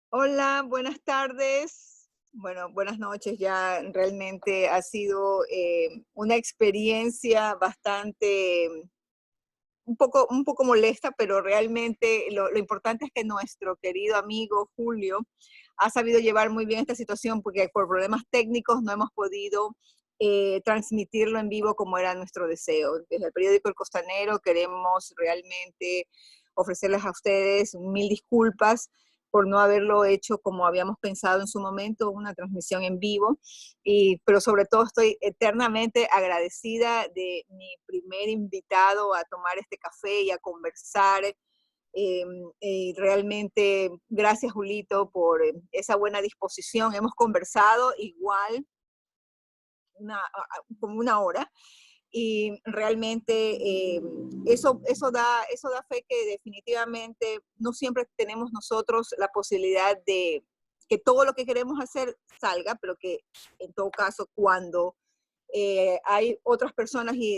Hola, buenas tardes. Bueno, buenas noches. Ya realmente ha sido una experiencia bastante, un poco molesta, pero realmente lo importante es que nuestro querido amigo Julio ha sabido llevar muy bien esta situación porque por problemas técnicos no hemos podido transmitirlo en vivo como era nuestro deseo. Desde el periódico El Costanero queremos realmente ofrecerles a ustedes mil disculpas por no haberlo hecho como habíamos pensado en su momento, una transmisión en vivo, pero sobre todo estoy eternamente agradecida de mi primer invitado a tomar este café y a conversar. Realmente, gracias Julito por esa buena disposición. Hemos conversado igual como una hora y realmente eso da fe que definitivamente no siempre tenemos nosotros la posibilidad de que todo lo que queremos hacer salga, pero que en todo caso cuando hay otras personas y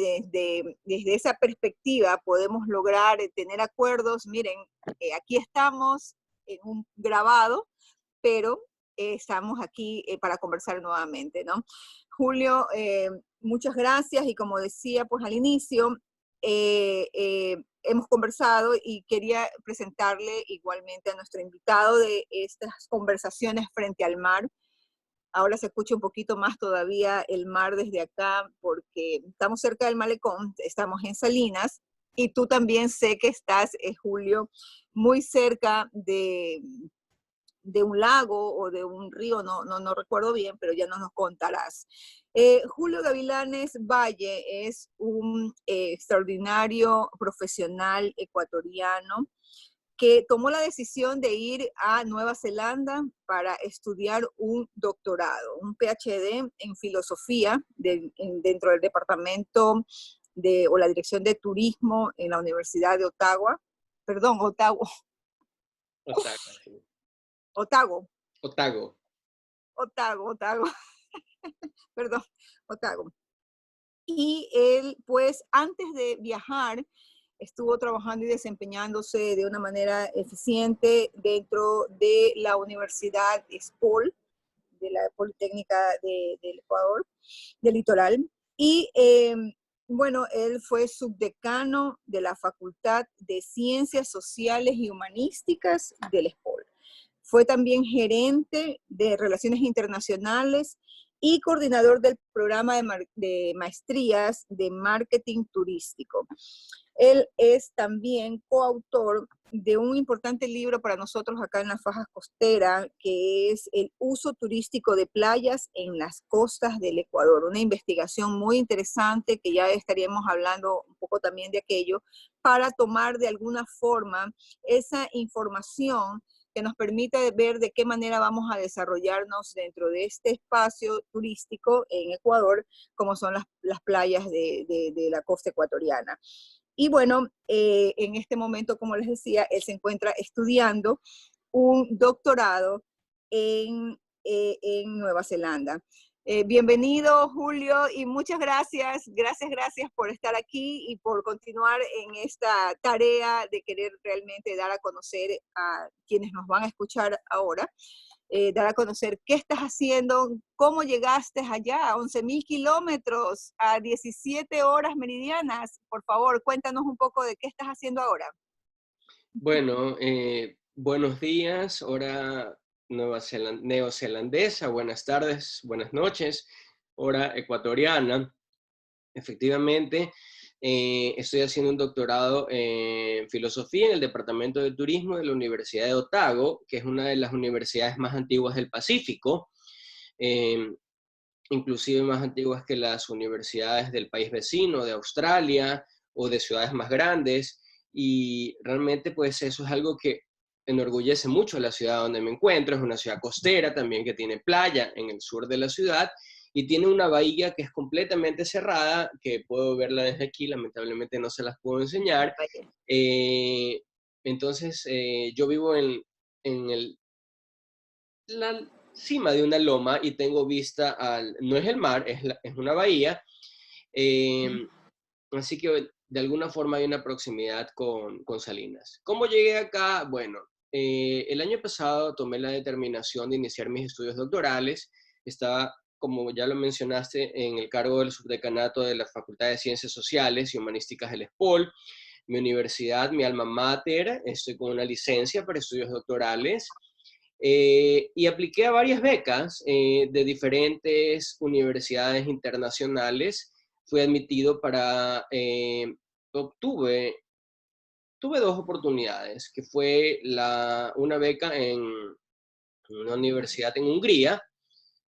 desde esa perspectiva podemos lograr tener acuerdos. Miren, aquí estamos en un grabado, pero estamos aquí para conversar nuevamente, ¿no? Julio, muchas gracias y como decía pues al inicio, hemos conversado y quería presentarle igualmente a nuestro invitado de estas conversaciones frente al mar. Ahora se escucha un poquito más todavía el mar desde acá porque estamos cerca del malecón, estamos en Salinas y tú también sé que estás, Julio, muy cerca de un lago o de un río, no recuerdo bien, pero ya nos contarás. Julio Gavilanes Valle es un extraordinario profesional ecuatoriano que tomó la decisión de ir a Nueva Zelanda para estudiar un doctorado, un PhD en filosofía dentro del departamento o la dirección de turismo en la Universidad de Ottawa, perdón, Ottawa, Otago, sí. Otago, Otago. Otago, perdón, Otago. Y él, pues, antes de viajar, estuvo trabajando y desempeñándose de una manera eficiente dentro de la Universidad SPOL, de la Politécnica del Ecuador, del Litoral. Y bueno, él fue subdecano de la Facultad de Ciencias Sociales y Humanísticas del SPOL. Fue también gerente de Relaciones Internacionales y coordinador del programa de maestrías de marketing turístico. Él es también coautor de un importante libro para nosotros acá en la faja costera, que es El uso turístico de playas en las costas del Ecuador. Una investigación muy interesante que ya estaríamos hablando un poco también de aquello, para tomar de alguna forma esa información que nos permite ver de qué manera vamos a desarrollarnos dentro de este espacio turístico en Ecuador, como son las playas de la costa ecuatoriana. Y bueno, en este momento, como les decía, él se encuentra estudiando un doctorado en Nueva Zelanda. Bienvenido, Julio, y muchas gracias por estar aquí y por continuar en esta tarea de querer realmente dar a conocer a quienes nos van a escuchar ahora, dar a conocer qué estás haciendo, cómo llegaste allá a 11.000 kilómetros, a 17 horas meridianas. Por favor, cuéntanos un poco de qué estás haciendo ahora. Bueno, buenos días, hora neozelandesa, buenas tardes, buenas noches, hora ecuatoriana. Efectivamente, estoy haciendo un doctorado en filosofía en el Departamento de Turismo de la Universidad de Otago, que es una de las universidades más antiguas del Pacífico, eh, inclusive más antiguas que las universidades del país vecino, de Australia o de ciudades más grandes, y realmente pues eso es algo que enorgullece mucho a la ciudad donde me encuentro. Es una ciudad costera también que tiene playa en el sur de la ciudad y tiene una bahía que es completamente cerrada, que puedo verla desde aquí, lamentablemente no se las puedo enseñar. Eh, entonces yo vivo en la cima de una loma y tengo vista no es el mar, es una bahía. eh, Así que de alguna forma hay una proximidad con Salinas. ¿Cómo llegué acá? Bueno, el año pasado tomé la determinación de iniciar mis estudios doctorales. Estaba, como ya lo mencionaste, en el cargo del subdecanato de la Facultad de Ciencias Sociales y Humanísticas del ESPOL. Mi universidad, mi alma mater, estoy con una licencia para estudios doctorales. Y apliqué a varias becas de diferentes universidades internacionales. Fui admitido para, obtuve, tuve dos oportunidades, que fue una beca en una universidad en Hungría,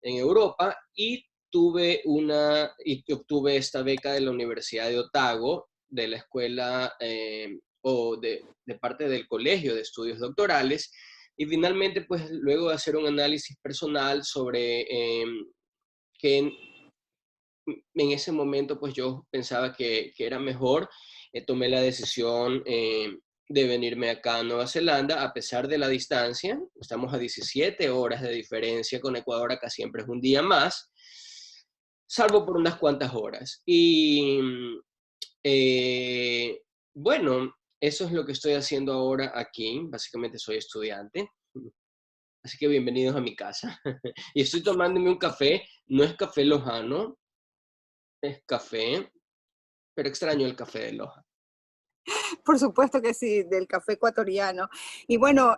en Europa, y obtuve esta beca de la Universidad de Otago, de la escuela de parte del Colegio de Estudios Doctorales, y finalmente, pues luego de hacer un análisis personal sobre que en ese momento, pues yo pensaba que era mejor, tomé la decisión de venirme acá a Nueva Zelanda, a pesar de la distancia. Estamos a 17 horas de diferencia con Ecuador, acá siempre es un día más, salvo por unas cuantas horas. Y eh, bueno, eso es lo que estoy haciendo ahora aquí. Básicamente soy estudiante. Así que bienvenidos a mi casa. Y estoy tomándome un café, no es café lojano, es café, pero extraño el café de Loja. Por supuesto que sí, del café ecuatoriano. Y bueno,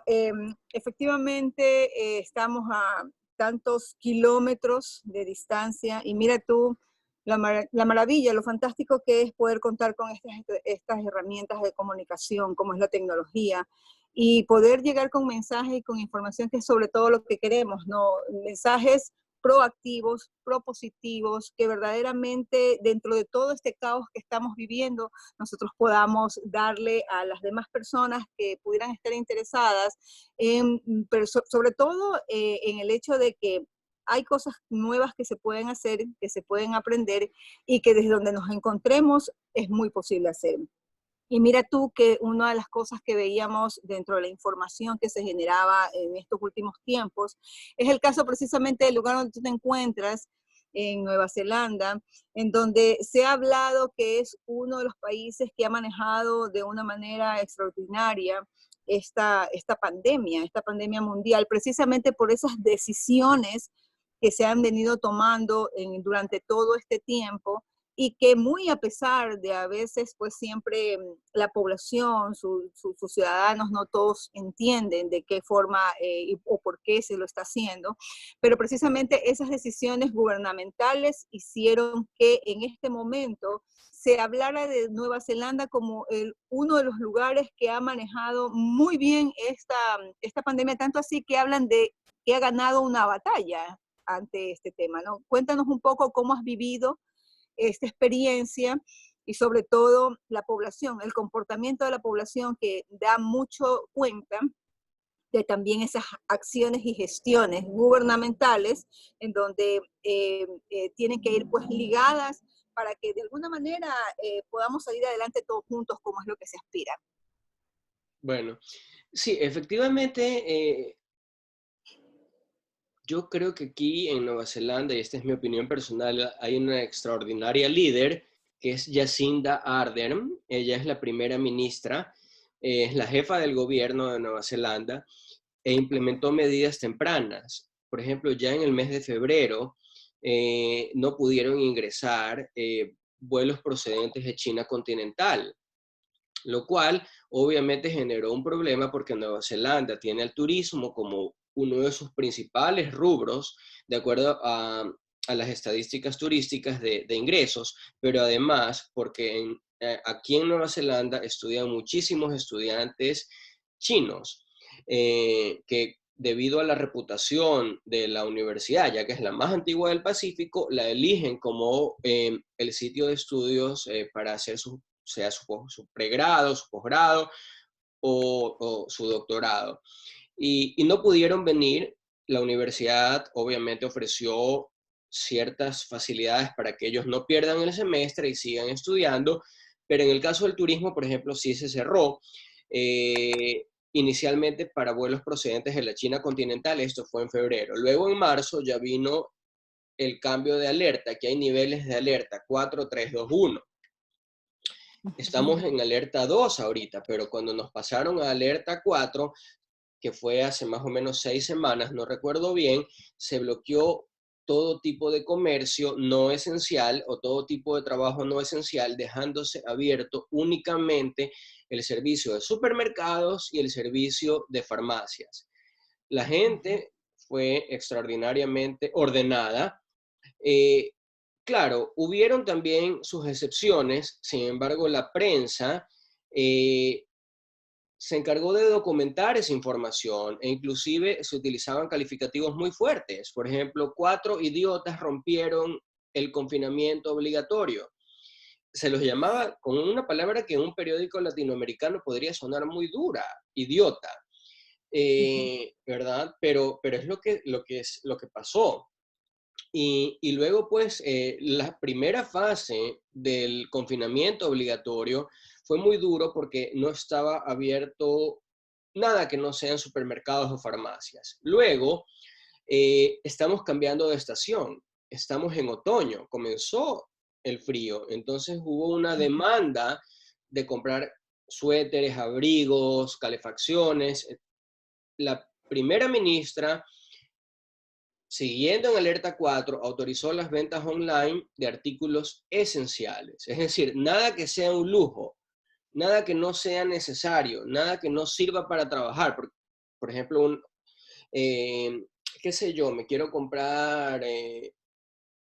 efectivamente estamos a tantos kilómetros de distancia y mira tú la maravilla, lo fantástico que es poder contar con estas herramientas de comunicación, como es la tecnología, y poder llegar con mensajes y con información que es sobre todo lo que queremos, ¿no? Mensajes proactivos, propositivos, que verdaderamente dentro de todo este caos que estamos viviendo, nosotros podamos darle a las demás personas que pudieran estar interesadas, pero sobre todo en el hecho de que hay cosas nuevas que se pueden hacer, que se pueden aprender y que desde donde nos encontremos es muy posible hacer. Y mira tú que una de las cosas que veíamos dentro de la información que se generaba en estos últimos tiempos es el caso precisamente del lugar donde tú te encuentras, en Nueva Zelanda, en donde se ha hablado que es uno de los países que ha manejado de una manera extraordinaria esta pandemia mundial, precisamente por esas decisiones que se han venido tomando durante todo este tiempo y que muy a pesar de a veces pues siempre la población, sus ciudadanos, no todos entienden de qué forma o por qué se lo está haciendo, pero precisamente esas decisiones gubernamentales hicieron que en este momento se hablara de Nueva Zelanda como uno de los lugares que ha manejado muy bien esta pandemia, tanto así que hablan de que ha ganado una batalla ante este tema, ¿no? Cuéntanos un poco cómo has vivido esta experiencia y sobre todo la población, el comportamiento de la población que da mucho cuenta de también esas acciones y gestiones gubernamentales en donde tienen que ir pues ligadas para que de alguna manera podamos salir adelante todos juntos como es lo que se aspira. Bueno, sí, efectivamente, yo creo que aquí en Nueva Zelanda, y esta es mi opinión personal, hay una extraordinaria líder que es Jacinda Ardern. Ella es la primera ministra, es la jefa del gobierno de Nueva Zelanda e implementó medidas tempranas. Por ejemplo, ya en el mes de febrero no pudieron ingresar vuelos procedentes de China continental, lo cual obviamente generó un problema porque Nueva Zelanda tiene al turismo como uno de sus principales rubros, de acuerdo a las estadísticas turísticas de ingresos, pero además porque aquí en Nueva Zelanda estudian muchísimos estudiantes chinos, que debido a la reputación de la universidad, ya que es la más antigua del Pacífico, la eligen como el sitio de estudios para hacer sea su pregrado, su posgrado o su doctorado. Y no pudieron venir. La universidad obviamente ofreció ciertas facilidades para que ellos no pierdan el semestre y sigan estudiando, pero en el caso del turismo, por ejemplo, sí se cerró. Inicialmente para vuelos procedentes de la China continental, esto fue en febrero. Luego en marzo ya vino el cambio de alerta, que hay niveles de alerta 4, 3, 2, 1. Estamos en alerta 2 ahorita, pero cuando nos pasaron a alerta 4, que fue hace más o menos 6 semanas, no recuerdo bien, se bloqueó todo tipo de comercio no esencial o todo tipo de trabajo no esencial, dejándose abierto únicamente el servicio de supermercados y el servicio de farmacias. La Ujú, gente fue extraordinariamente ordenada. Eh, claro, hubieron también sus excepciones, sin embargo, la prensa eh, se encargó de documentar esa información e inclusive se utilizaban calificativos muy fuertes. Por ejemplo, 4 idiotas rompieron el confinamiento obligatorio. Se los llamaba con una palabra que en un periódico latinoamericano podría sonar muy dura, idiota, ujú, ¿verdad? Pero es lo que pasó. Y luego, pues, la primera fase del confinamiento obligatorio fue muy duro porque no estaba abierto nada que no sean supermercados o farmacias. Luego, estamos cambiando de estación, estamos en otoño, comenzó el frío, entonces hubo una ujú. demanda de comprar suéteres, abrigos, calefacciones. La primera ministra, siguiendo en alerta 4, autorizó las ventas online de artículos esenciales, es decir, nada que sea un lujo, nada que no sea necesario, nada que no sirva para trabajar. Por ejemplo, eh, qué sé yo, me quiero comprar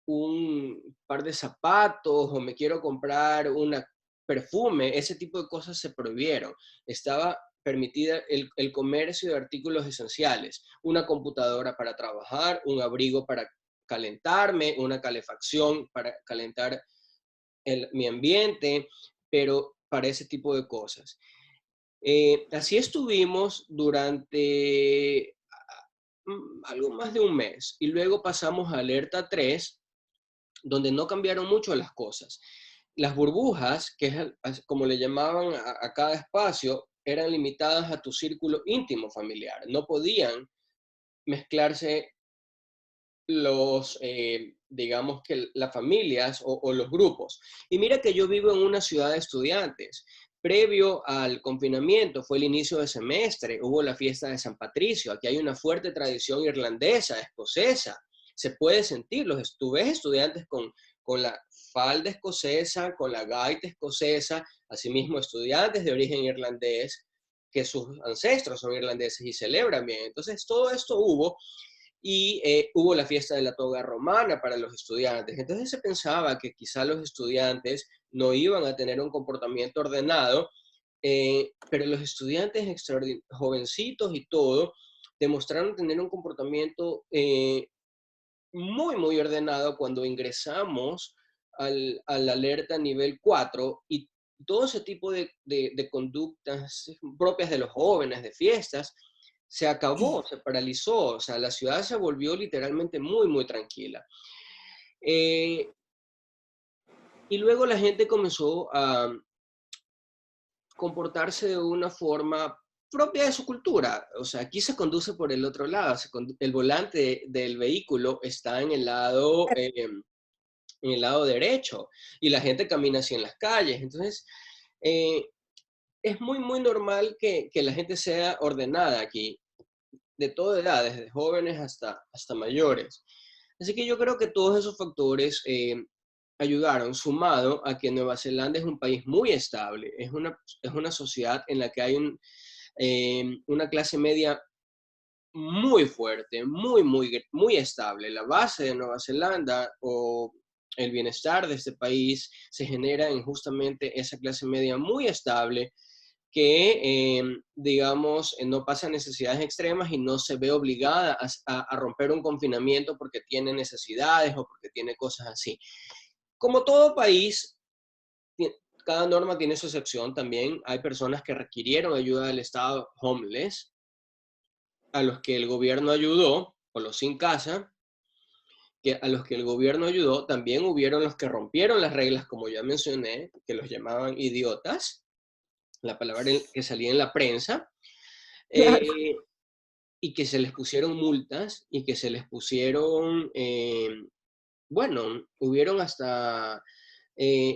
un par de zapatos o me quiero comprar una perfume, ese tipo de cosas se prohibieron. Estaba permitida el comercio de artículos esenciales, una computadora para trabajar, un abrigo para calentarme, una calefacción para calentar mi ambiente, pero para ese tipo de cosas. Así estuvimos durante algo más de un mes y luego pasamos a alerta 3, donde no cambiaron mucho las cosas. Las burbujas, que es como le llamaban a cada espacio, eran limitadas a tu círculo íntimo familiar. No podían mezclarse digamos que las familias o los grupos. Y mira que yo vivo en una ciudad de estudiantes. Previo al confinamiento fue el inicio de semestre, hubo la fiesta de San Patricio. Aquí hay una fuerte tradición irlandesa, escocesa. Se puede sentir, tú ves estudiantes con la falda escocesa, con la gaita escocesa, asimismo estudiantes de origen irlandés, que sus ancestros son irlandeses y celebran bien. Entonces, todo esto hubo, y hubo la fiesta de la toga romana para los estudiantes. Entonces se pensaba que quizá los estudiantes no iban a tener un comportamiento ordenado, pero los estudiantes jovencitos y todo demostraron tener un comportamiento muy, muy ordenado cuando ingresamos al alerta nivel 4, y todo ese tipo de conductas propias de los jóvenes, de fiestas, se acabó, se paralizó, o sea, la ciudad se volvió literalmente muy, muy tranquila. Eh, y luego la gente comenzó a comportarse de una forma propia de su cultura. O sea, aquí se conduce por el otro lado, el volante del vehículo está en el lado derecho y la gente camina así en las calles. Entonces, eh, es muy, muy normal que la gente sea ordenada aquí, de toda edad, desde jóvenes hasta mayores. Así que yo creo que todos esos factores ayudaron, sumado a que Nueva Zelanda es un país muy estable, es una sociedad en la que hay una clase media muy fuerte, muy, muy, muy estable. La base de Nueva Zelanda o el bienestar de este país se genera en justamente esa clase media muy estable que, digamos, no pasa necesidades extremas y no se ve obligada a romper un confinamiento porque tiene necesidades o porque tiene cosas así. Como todo país, cada norma tiene su excepción también. Hay personas que requirieron ayuda del Estado homeless, a los que el gobierno ayudó, o los sin casa, que a los que el gobierno ayudó. También hubieron los que rompieron las reglas, como ya mencioné, que los llamaban idiotas, la palabra que salía en la prensa, Claro. eh, y que se les pusieron multas y que se les pusieron, bueno, hubieron hasta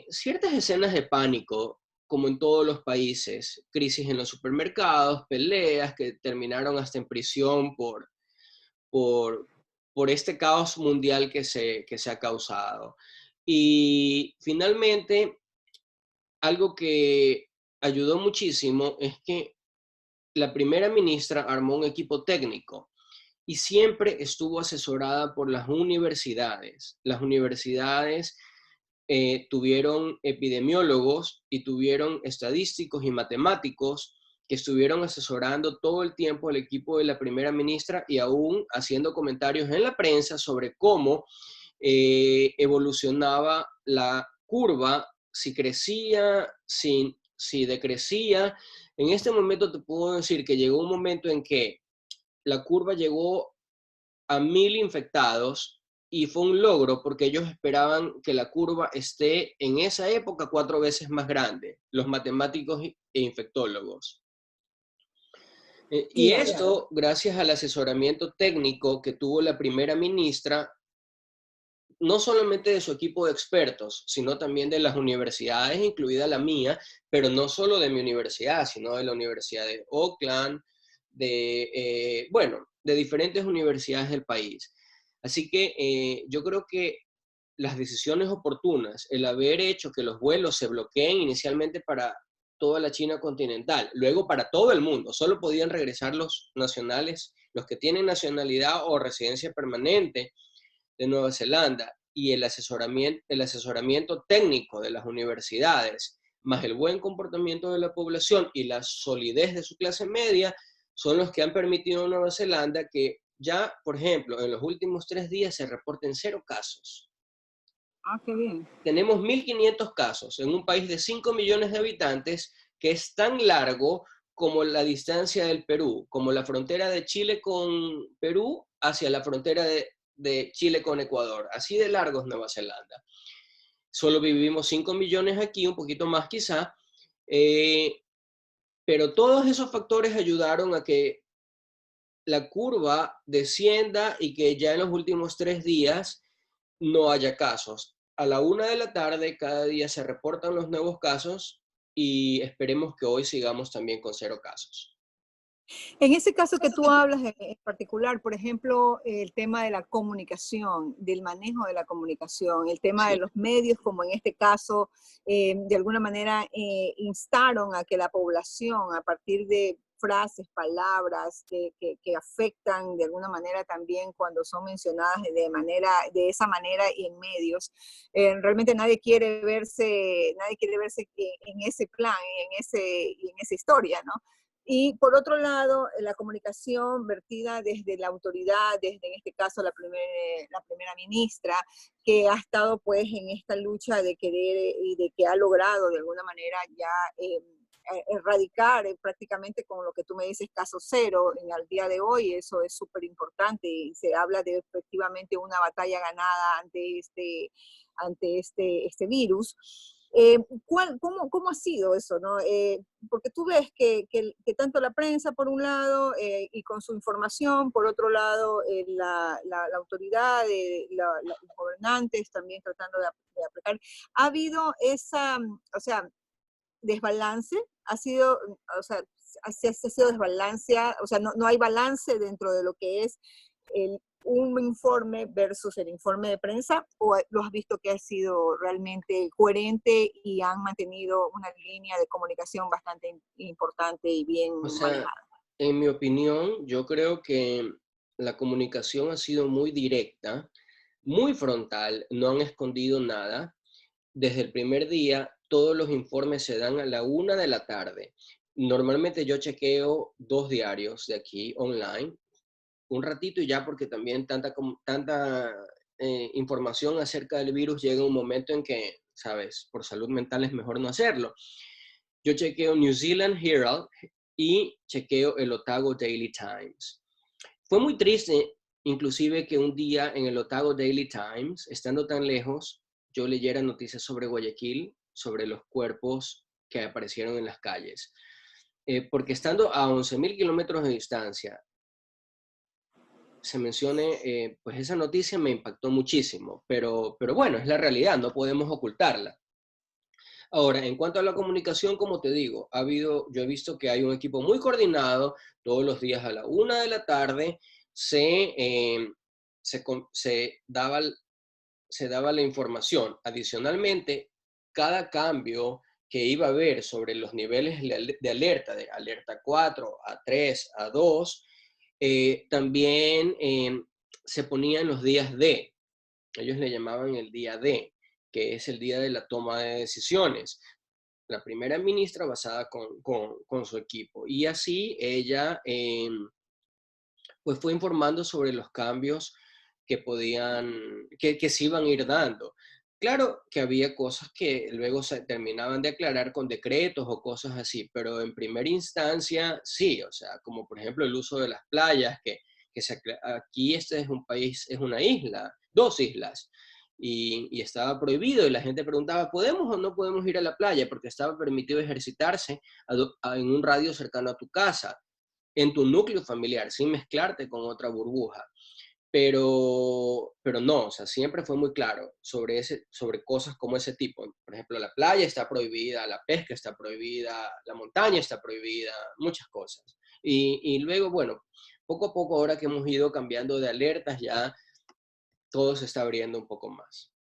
ciertas escenas de pánico como en todos los países, crisis en los supermercados, peleas que terminaron hasta en prisión por, por este caos mundial que se ha causado. Y finalmente, algo que ayudó muchísimo es que la primera ministra armó un equipo técnico y siempre estuvo asesorada por las universidades. Las universidades tuvieron epidemiólogos y tuvieron estadísticos y matemáticos que estuvieron asesorando todo el tiempo al equipo de la primera ministra y aún haciendo comentarios en la prensa sobre cómo evolucionaba la curva, si crecía, si decrecía. En este momento te puedo decir que llegó un momento en que la curva llegó a 1.000 infectados y fue un logro porque ellos esperaban que la curva esté en esa época 4 veces más grande, los matemáticos e infectólogos. Y Claro. esto, gracias al asesoramiento técnico que tuvo la primera ministra, no solamente de su equipo de expertos, sino también de las universidades, incluida la mía, pero no solo de mi universidad, sino de la Universidad de Auckland, bueno, de diferentes universidades del país. Así que yo creo que las decisiones oportunas, el haber hecho que los vuelos se bloqueen inicialmente para toda la China continental, luego para todo el mundo, solo podían regresar los nacionales, los que tienen nacionalidad o residencia permanente de Nueva Zelanda, y el asesoramiento técnico de las universidades, más el buen comportamiento de la población y la solidez de su clase media, son los que han permitido a Nueva Zelanda que ya, por ejemplo, en los últimos 3 días se reporten 0 casos. Ah, qué bien. Tenemos 1.500 casos en un país de 5 millones de habitantes que es tan largo como la distancia del Perú, como la frontera de Chile con Perú hacia la frontera de Chile con Ecuador. Así de largo es Nueva Zelanda. Solo vivimos 5 millones aquí, un poquito más quizá, pero todos esos factores ayudaron a que la curva descienda y que ya en los últimos 3 días no haya casos. A la 1 de la tarde cada día se reportan los nuevos casos y esperemos que hoy sigamos también con 0 casos. En ese caso que tú hablas en particular, por ejemplo, el tema de la comunicación, del manejo de la comunicación, el tema de Sí, los medios, como en este caso, de alguna manera instaron a que la población, a partir de frases, palabras que afectan de alguna manera también cuando son mencionadas de esa manera y en medios, realmente nadie quiere verse en ese plan, en esa historia, ¿no? Y por otro lado, la comunicación vertida desde la autoridad, desde en este caso la primera ministra, que ha estado pues en esta lucha de querer y de que ha logrado de alguna manera ya erradicar prácticamente con lo que tú me dices caso cero en el día de hoy. Eso es súper importante y se habla de efectivamente una batalla ganada ante este virus. ¿Cómo ha sido eso? ¿No? Porque tú ves que tanto la prensa, por un lado, y con su información, por otro lado, la autoridad, los gobernantes también tratando de aplicar, ha habido esa, o sea, desbalance, ha sido, o sea, ha sido desbalance, o sea, no hay balance dentro de lo que es un informe versus el informe de prensa, o lo has visto que ha sido realmente coherente y han mantenido una línea de comunicación bastante importante y bien o sea, manejada? en mi opinión, yo creo que la comunicación ha sido muy directa, muy frontal, no han escondido nada. Desde el primer día, todos los informes se dan a la 1 de la tarde. Normalmente yo chequeo 2 diarios de aquí online, un ratito y ya, porque también tanta información acerca del virus llega un momento en que, sabes, por salud mental es mejor no hacerlo. Yo chequeo New Zealand Herald y chequeo el Otago Daily Times. Fue muy triste, inclusive, que un día en el Otago Daily Times, estando tan lejos, yo leyera noticias sobre Guayaquil, sobre los cuerpos que aparecieron en las calles. Porque estando a 11.000 kilómetros de distancia, se mencione, pues esa noticia me impactó muchísimo, pero bueno, es la realidad, no podemos ocultarla. Ahora, en cuanto a la comunicación, como te digo, yo he visto que hay un equipo muy coordinado, todos los días a la 1 de la tarde se, se daba la información. Adicionalmente, cada cambio que iba a haber sobre los niveles de alerta, de alerta 4 a 3 a 2, también se ponía en los días D. Ellos le llamaban el día D, que es el día de la toma de decisiones. La primera ministra basada con su equipo. Y así ella pues fue informando sobre los cambios que que se iban a ir dando. Claro que había cosas que luego se terminaban de aclarar con decretos o cosas así, pero en primera instancia sí, o sea, como por ejemplo el uso de las playas, aquí este es un país, es una isla, dos islas, y estaba prohibido y la gente preguntaba, ¿podemos o no podemos ir a la playa? Porque estaba permitido ejercitarse en un radio cercano a tu casa, en tu núcleo familiar, sin mezclarte con otra burbuja. Pero no, o sea, siempre fue muy claro sobre cosas como ese tipo. Por ejemplo, la playa está prohibida, la pesca está prohibida, la montaña está prohibida, muchas cosas. Y luego, bueno, poco a poco, ahora que hemos ido cambiando de alertas, ya todo se está abriendo un poco más.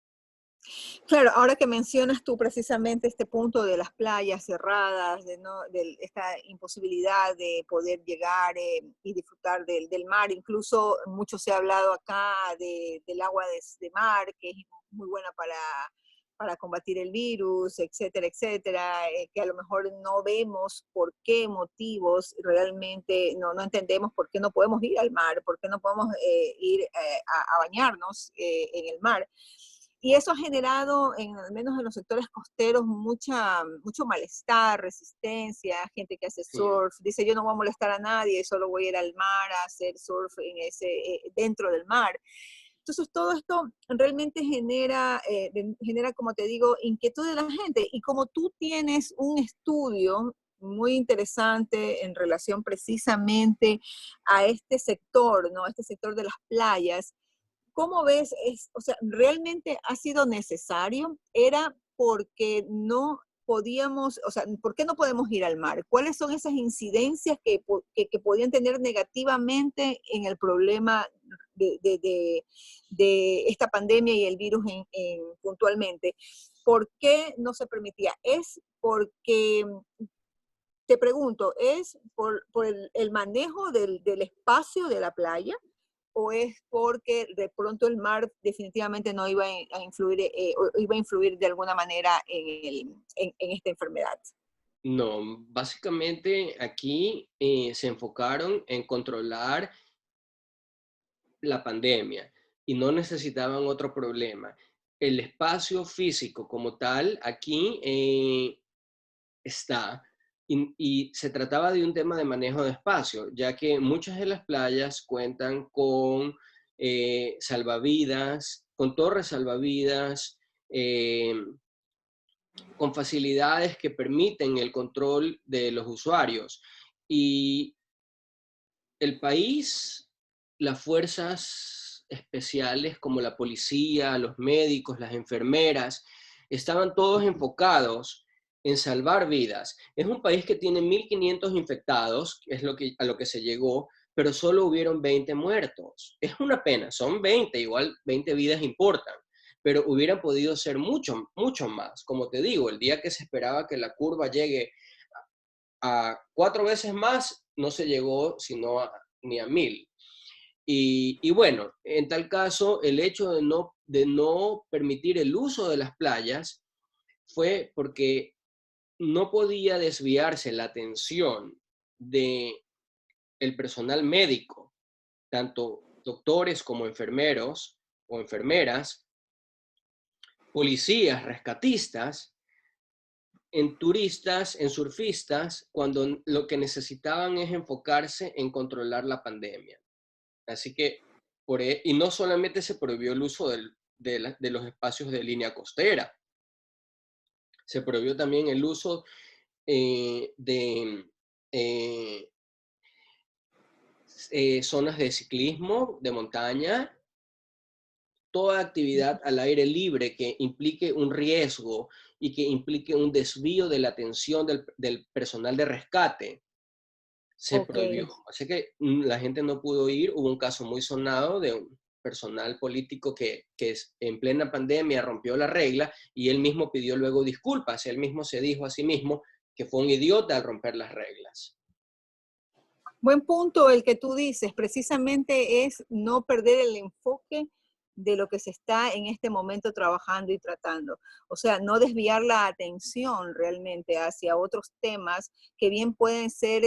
Claro, ahora que mencionas tú precisamente este punto de las playas cerradas, de esta imposibilidad de poder llegar y disfrutar del mar, incluso mucho se ha hablado acá del agua de mar, que es muy buena para combatir el virus, etcétera, etcétera, que a lo mejor no vemos por qué motivos realmente, no entendemos por qué no podemos ir al mar, por qué no podemos ir a bañarnos en el mar. Y eso ha generado, al menos en los sectores costeros, mucho malestar, resistencia, gente que hace Sí. surf, dice yo no voy a molestar a nadie, solo voy a ir al mar a hacer surf dentro del mar. Entonces todo esto realmente genera, como te digo, inquietud de la gente. Y como tú tienes un estudio muy interesante en relación precisamente a este sector, ¿no? A este sector de las playas, ¿cómo ves? O sea, ¿realmente ha sido necesario? ¿Era porque no podíamos, o sea, por qué no podemos ir al mar? ¿Cuáles son esas incidencias que podían tener negativamente en el problema de esta pandemia y el virus puntualmente? ¿Por qué no se permitía? Es porque, te pregunto, ¿es por el manejo del espacio de la playa? ¿O es porque de pronto el mar definitivamente no iba a influir, o iba a influir de alguna manera en esta enfermedad? No, básicamente aquí se enfocaron en controlar la pandemia y no necesitaban otro problema. El espacio físico como tal aquí está y se trataba de un tema de manejo de espacio, ya que muchas de las playas cuentan con salvavidas, con torres salvavidas, eh, con facilidades que permiten el control de los usuarios. Y el país, las fuerzas especiales como la policía, los médicos, las enfermeras, estaban todos enfocados en salvar vidas. Es un país que tiene 1.500 infectados, es a lo que se llegó, pero solo hubieron 20 muertos. Es una pena, son 20, igual 20 vidas importan, pero hubieran podido ser mucho, mucho más. Como te digo, el día que se esperaba que la curva llegue a 4 veces más, no se llegó sino ni a 1.000. Y bueno, en tal caso, el hecho de no permitir el uso de las playas fue porque no podía desviarse la atención de el personal médico, tanto doctores como enfermeros o enfermeras, policías, rescatistas, en turistas, en surfistas, cuando lo que necesitaban es enfocarse en controlar la pandemia. Así que, y no solamente se prohibió el uso de los espacios de línea costera, se prohibió también el uso de eh, zonas de ciclismo, de montaña, toda actividad al aire libre que implique un riesgo y que implique un desvío de la atención del personal de rescate. Se Ok. prohibió. Así que la gente no pudo ir. Hubo un caso muy sonado de un personal político que en plena pandemia rompió la regla y él mismo pidió luego disculpas. Él mismo se dijo a sí mismo que fue un idiota al romper las reglas. Buen punto el que tú dices, precisamente es no perder el enfoque de lo que se está en este momento trabajando y tratando. O sea, no desviar la atención realmente hacia otros temas que bien pueden ser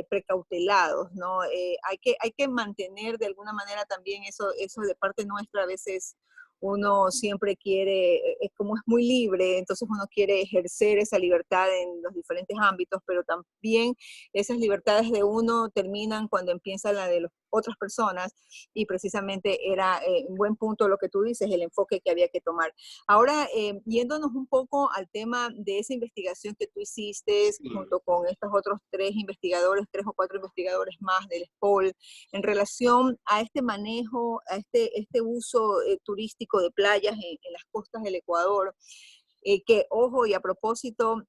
precautelados, ¿no? Hay que mantener de alguna manera también eso de parte nuestra a veces. Uno siempre quiere, como es muy libre, entonces uno quiere ejercer esa libertad en los diferentes ámbitos, pero también esas libertades de uno terminan cuando empieza la de las otras personas y precisamente era un buen punto lo que tú dices, el enfoque que había que tomar. Ahora, yéndonos un poco al tema de esa investigación que tú hiciste Mm. junto con estos otros tres investigadores, tres o cuatro investigadores más del SPOL, en relación a este manejo, a este uso turístico de playas en las costas del Ecuador. Que, ojo, y a propósito,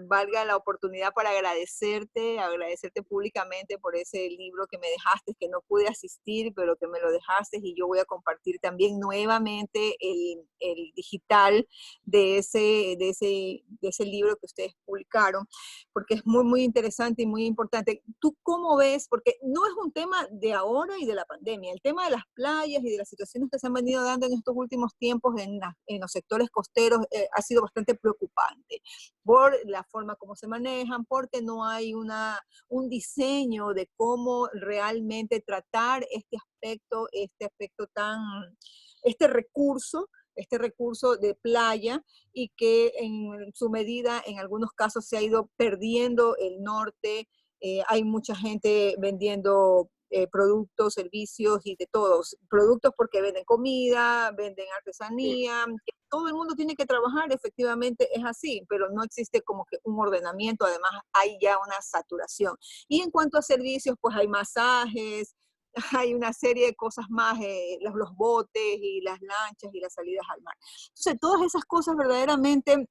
valga la oportunidad para agradecerte públicamente por ese libro que me dejaste, que no pude asistir, pero que me lo dejaste y yo voy a compartir también nuevamente el digital de ese libro que ustedes publicaron, porque es muy, muy interesante y muy importante. ¿Tú cómo ves? Porque no es un tema de ahora y de la pandemia, el tema de las playas y de las situaciones que se han venido dando en estos últimos tiempos en los sectores costeros ha sido bastante preocupante por la forma como se manejan, porque no hay un diseño de cómo realmente tratar este aspecto este recurso de playa y que en su medida en algunos casos se ha ido perdiendo el norte. Hay mucha gente vendiendo productos, servicios y de todos. Productos porque venden comida, venden Sí. artesanía, que todo el mundo tiene que trabajar, efectivamente es así, pero no existe como que un ordenamiento, además hay ya una saturación. Y en cuanto a servicios, pues hay masajes, hay una serie de cosas más, los botes y las lanchas y las salidas al mar. Entonces, todas esas cosas verdaderamente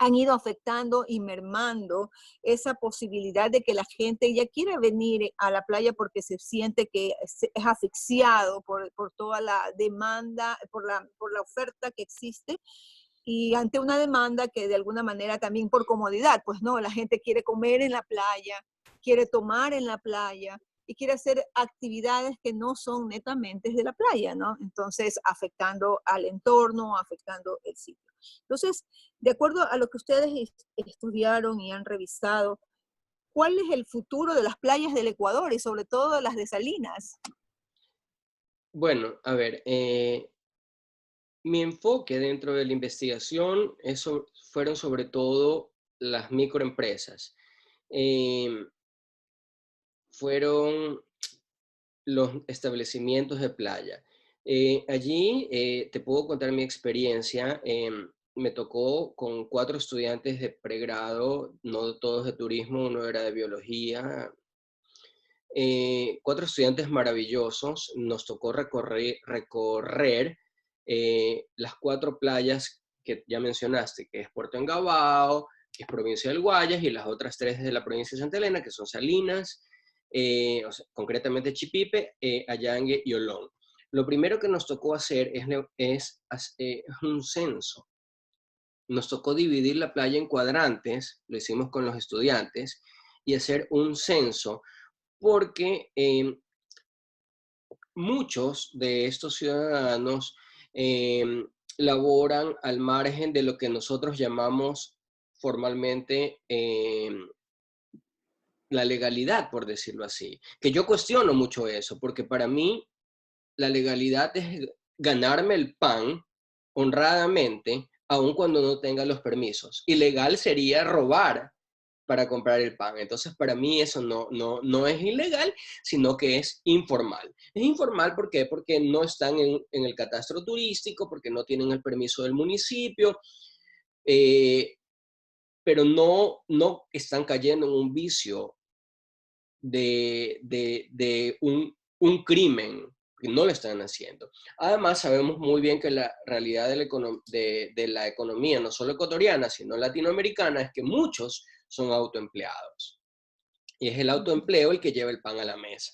han ido afectando y mermando esa posibilidad de que la gente ya quiere venir a la playa porque se siente que es asfixiado por toda la demanda, por la oferta que existe y ante una demanda que de alguna manera también por comodidad, pues no, la gente quiere comer en la playa, quiere tomar en la playa y quiere hacer actividades que no son netamente de la playa, ¿no? Entonces, afectando al entorno, afectando el sitio. Entonces, de acuerdo a lo que ustedes estudiaron y han revisado, ¿cuál es el futuro de las playas del Ecuador y sobre todo de las de Salinas? Bueno, a ver, mi enfoque dentro de la investigación fueron sobre todo las microempresas. Em, Fueron los establecimientos de playa. Allí te puedo contar mi experiencia. Me tocó con 4 estudiantes de pregrado, no todos de turismo, uno era de biología. 4 estudiantes maravillosos. Nos tocó recorrer las 4 playas que ya mencionaste, que es Puerto Engabao, que es provincia del Guayas, y las otras 3 de la provincia de Santa Elena, que son Salinas, o sea, concretamente Chipipe, Allangue y Olón. Lo primero que nos tocó hacer es un censo. Nos tocó dividir la playa en cuadrantes, lo hicimos con los estudiantes, y hacer un censo, porque muchos de estos ciudadanos eh, laboran al margen de lo que nosotros llamamos formalmente la legalidad, por decirlo así. Que yo cuestiono mucho eso, porque para mí la legalidad es ganarme el pan honradamente, aun cuando no tenga los permisos. Ilegal sería robar para comprar el pan. Entonces, para mí eso no es ilegal, sino que es informal. Es informal, ¿por qué? Porque no están en el catastro turístico, porque no tienen el permiso del municipio, eh, pero no están cayendo en un vicio de un crimen, porque no lo están haciendo. Además, sabemos muy bien que la realidad de la economía, no solo ecuatoriana, sino latinoamericana, es que muchos son autoempleados. Y es el autoempleo el que lleva el pan a la mesa.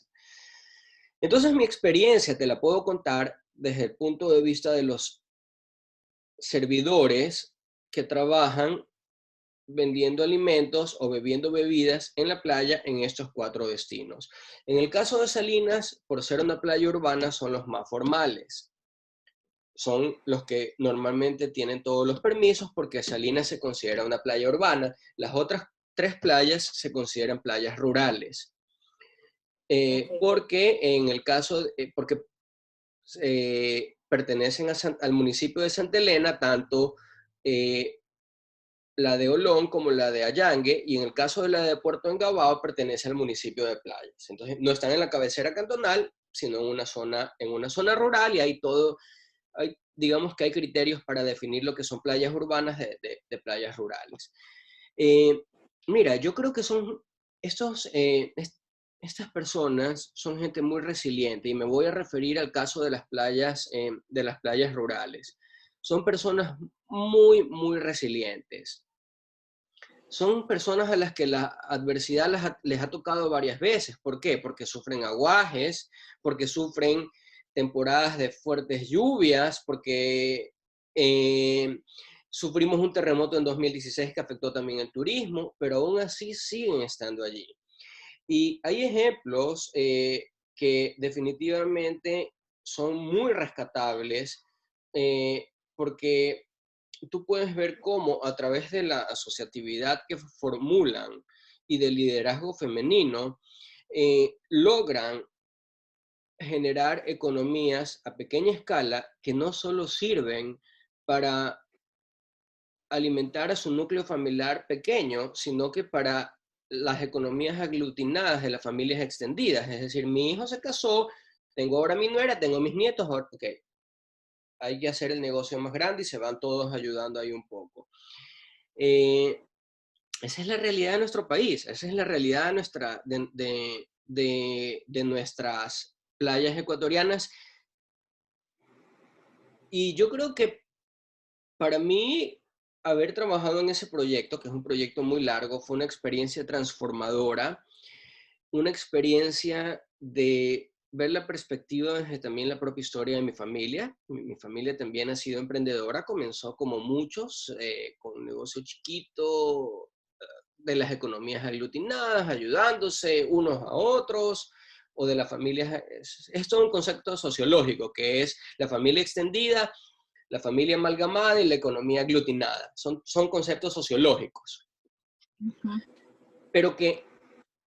Entonces, mi experiencia te la puedo contar desde el punto de vista de los servidores que trabajan vendiendo alimentos o bebiendo bebidas en la playa en estos 4 destinos. En el caso de Salinas, por ser una playa urbana, son los más formales. Son los que normalmente tienen todos los permisos porque Salinas se considera una playa urbana. Las otras 3 playas se consideran playas rurales. Ok. Porque en el caso, porque pertenecen al municipio de Santa Elena, tanto la de Olón como la de Allangue, y en el caso de la de Puerto Engabao pertenece al municipio de Playas. Entonces, no están en la cabecera cantonal, sino en una zona rural, y hay todo, digamos que hay criterios para definir lo que son playas urbanas de playas rurales. Eh, Mira, yo creo que son estos, estas personas son gente muy resiliente, y me voy a referir al caso de las playas rurales. Son personas muy, muy resilientes. Son personas a las que la adversidad les ha tocado varias veces. ¿Por qué? Porque sufren aguajes, porque sufren temporadas de fuertes lluvias, porque eh, sufrimos un terremoto en 2016 que afectó también el turismo, pero aún así siguen estando allí. Y hay ejemplos que definitivamente son muy rescatables, porque tú puedes ver cómo a través de la asociatividad que formulan y del liderazgo femenino, logran generar economías a pequeña escala que no solo sirven para alimentar a su núcleo familiar pequeño, sino que para las economías aglutinadas de las familias extendidas. Es decir, mi hijo se casó, tengo ahora mi nuera, tengo mis nietos, ok, hay que hacer el negocio más grande y se van todos ayudando ahí un poco. Eh, Esa es la realidad de nuestro país, esa es la realidad de nuestras playas ecuatorianas. Y yo creo que para mí, haber trabajado en ese proyecto, que es un proyecto muy largo, fue una experiencia transformadora, una experiencia de ver la perspectiva desde también la propia historia de mi familia. Mi familia también ha sido emprendedora, comenzó como muchos, con un negocio chiquito, de las economías aglutinadas, ayudándose unos a otros, o de las familias, es todo un concepto sociológico, que es la familia extendida, la familia amalgamada y la economía aglutinada. Son conceptos sociológicos, Ujú. pero que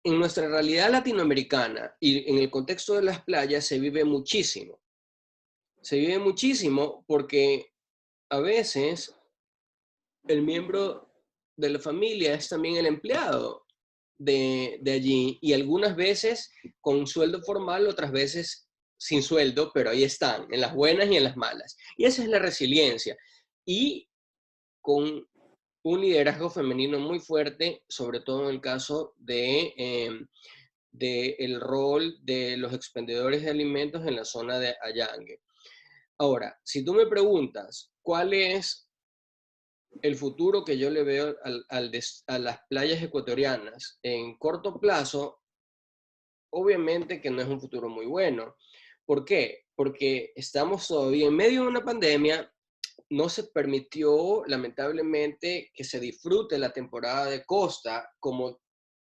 en nuestra realidad latinoamericana y en el contexto de las playas se vive muchísimo. Se vive muchísimo porque a veces el miembro de la familia es también el empleado de allí, y algunas veces con sueldo formal, otras veces sin sueldo, pero ahí están, en las buenas y en las malas. Y esa es la resiliencia. Y con un liderazgo femenino muy fuerte, sobre todo en el caso de el rol de los expendedores de alimentos en la zona de Allangue. Ahora, si tú me preguntas cuál es el futuro que yo le veo a las playas ecuatorianas en corto plazo, obviamente que no es un futuro muy bueno. ¿Por qué? Porque estamos todavía en medio de una pandemia, no se permitió, lamentablemente, que se disfrute la temporada de costa como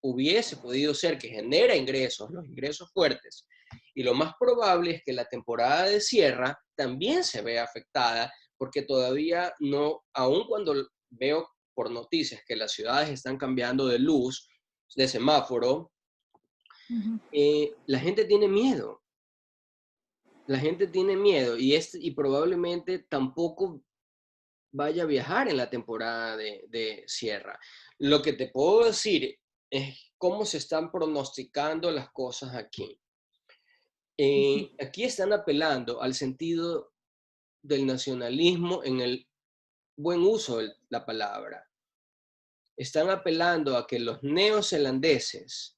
hubiese podido ser, que genera ingresos, los ingresos fuertes. Y lo más probable es que la temporada de sierra también se vea afectada, porque todavía no, aun cuando veo por noticias que las ciudades están cambiando de luz, de semáforo, Ujú. la gente tiene miedo. La gente tiene miedo, y probablemente tampoco vaya a viajar en la temporada de sierra. Lo que te puedo decir es cómo se están pronosticando las cosas aquí. Ujú. Aquí están apelando al sentido del nacionalismo en el buen uso de la palabra. Están apelando a que los neozelandeses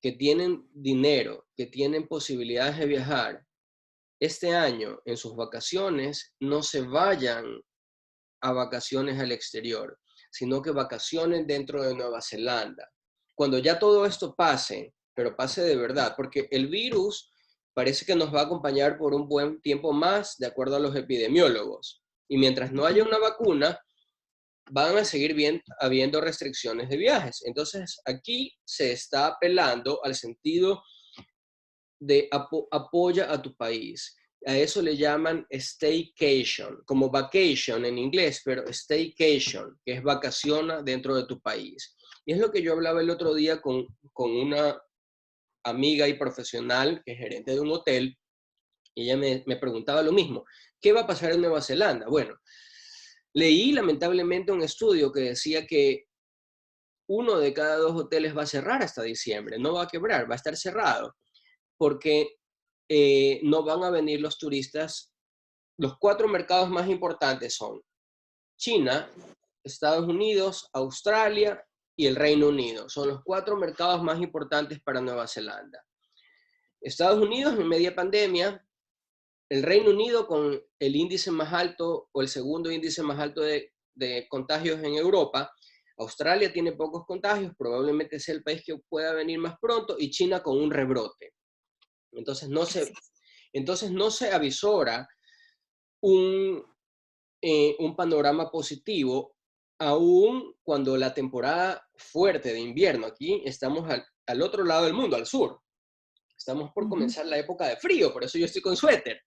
que tienen dinero, que tienen posibilidades de viajar, este año en sus vacaciones no se vayan a vacaciones al exterior, sino que vacaciones dentro de Nueva Zelanda. Cuando ya todo esto pase, pero pase de verdad, porque el virus parece que nos va a acompañar por un buen tiempo más, de acuerdo a los epidemiólogos. Y mientras no haya una vacuna, van a seguir habiendo restricciones de viajes. Entonces, aquí se está apelando al sentido de apoya a tu país. A eso le llaman staycation, como vacation en inglés, pero staycation, que es vacaciona dentro de tu país. Y es lo que yo hablaba el otro día con una amiga y profesional que es gerente de un hotel, y ella me preguntaba lo mismo, ¿qué va a pasar en Nueva Zelanda? Bueno, leí lamentablemente un estudio que decía que uno de cada dos hoteles va a cerrar hasta diciembre, no va a quebrar, va a estar cerrado, porque no van a venir los turistas. Los cuatro mercados más importantes son China, Estados Unidos, Australia y el Reino Unido. Son los cuatro mercados más importantes para Nueva Zelanda. Estados Unidos en media pandemia, el Reino Unido con el índice más alto o el segundo índice más alto de contagios en Europa. Australia tiene pocos contagios, probablemente sea el país que pueda venir más pronto, y China con un rebrote. Entonces no se avisora un panorama positivo, aún cuando la temporada fuerte de invierno, aquí estamos al otro lado del mundo, al sur. Estamos por comenzar la época de frío, por eso yo estoy con suéter.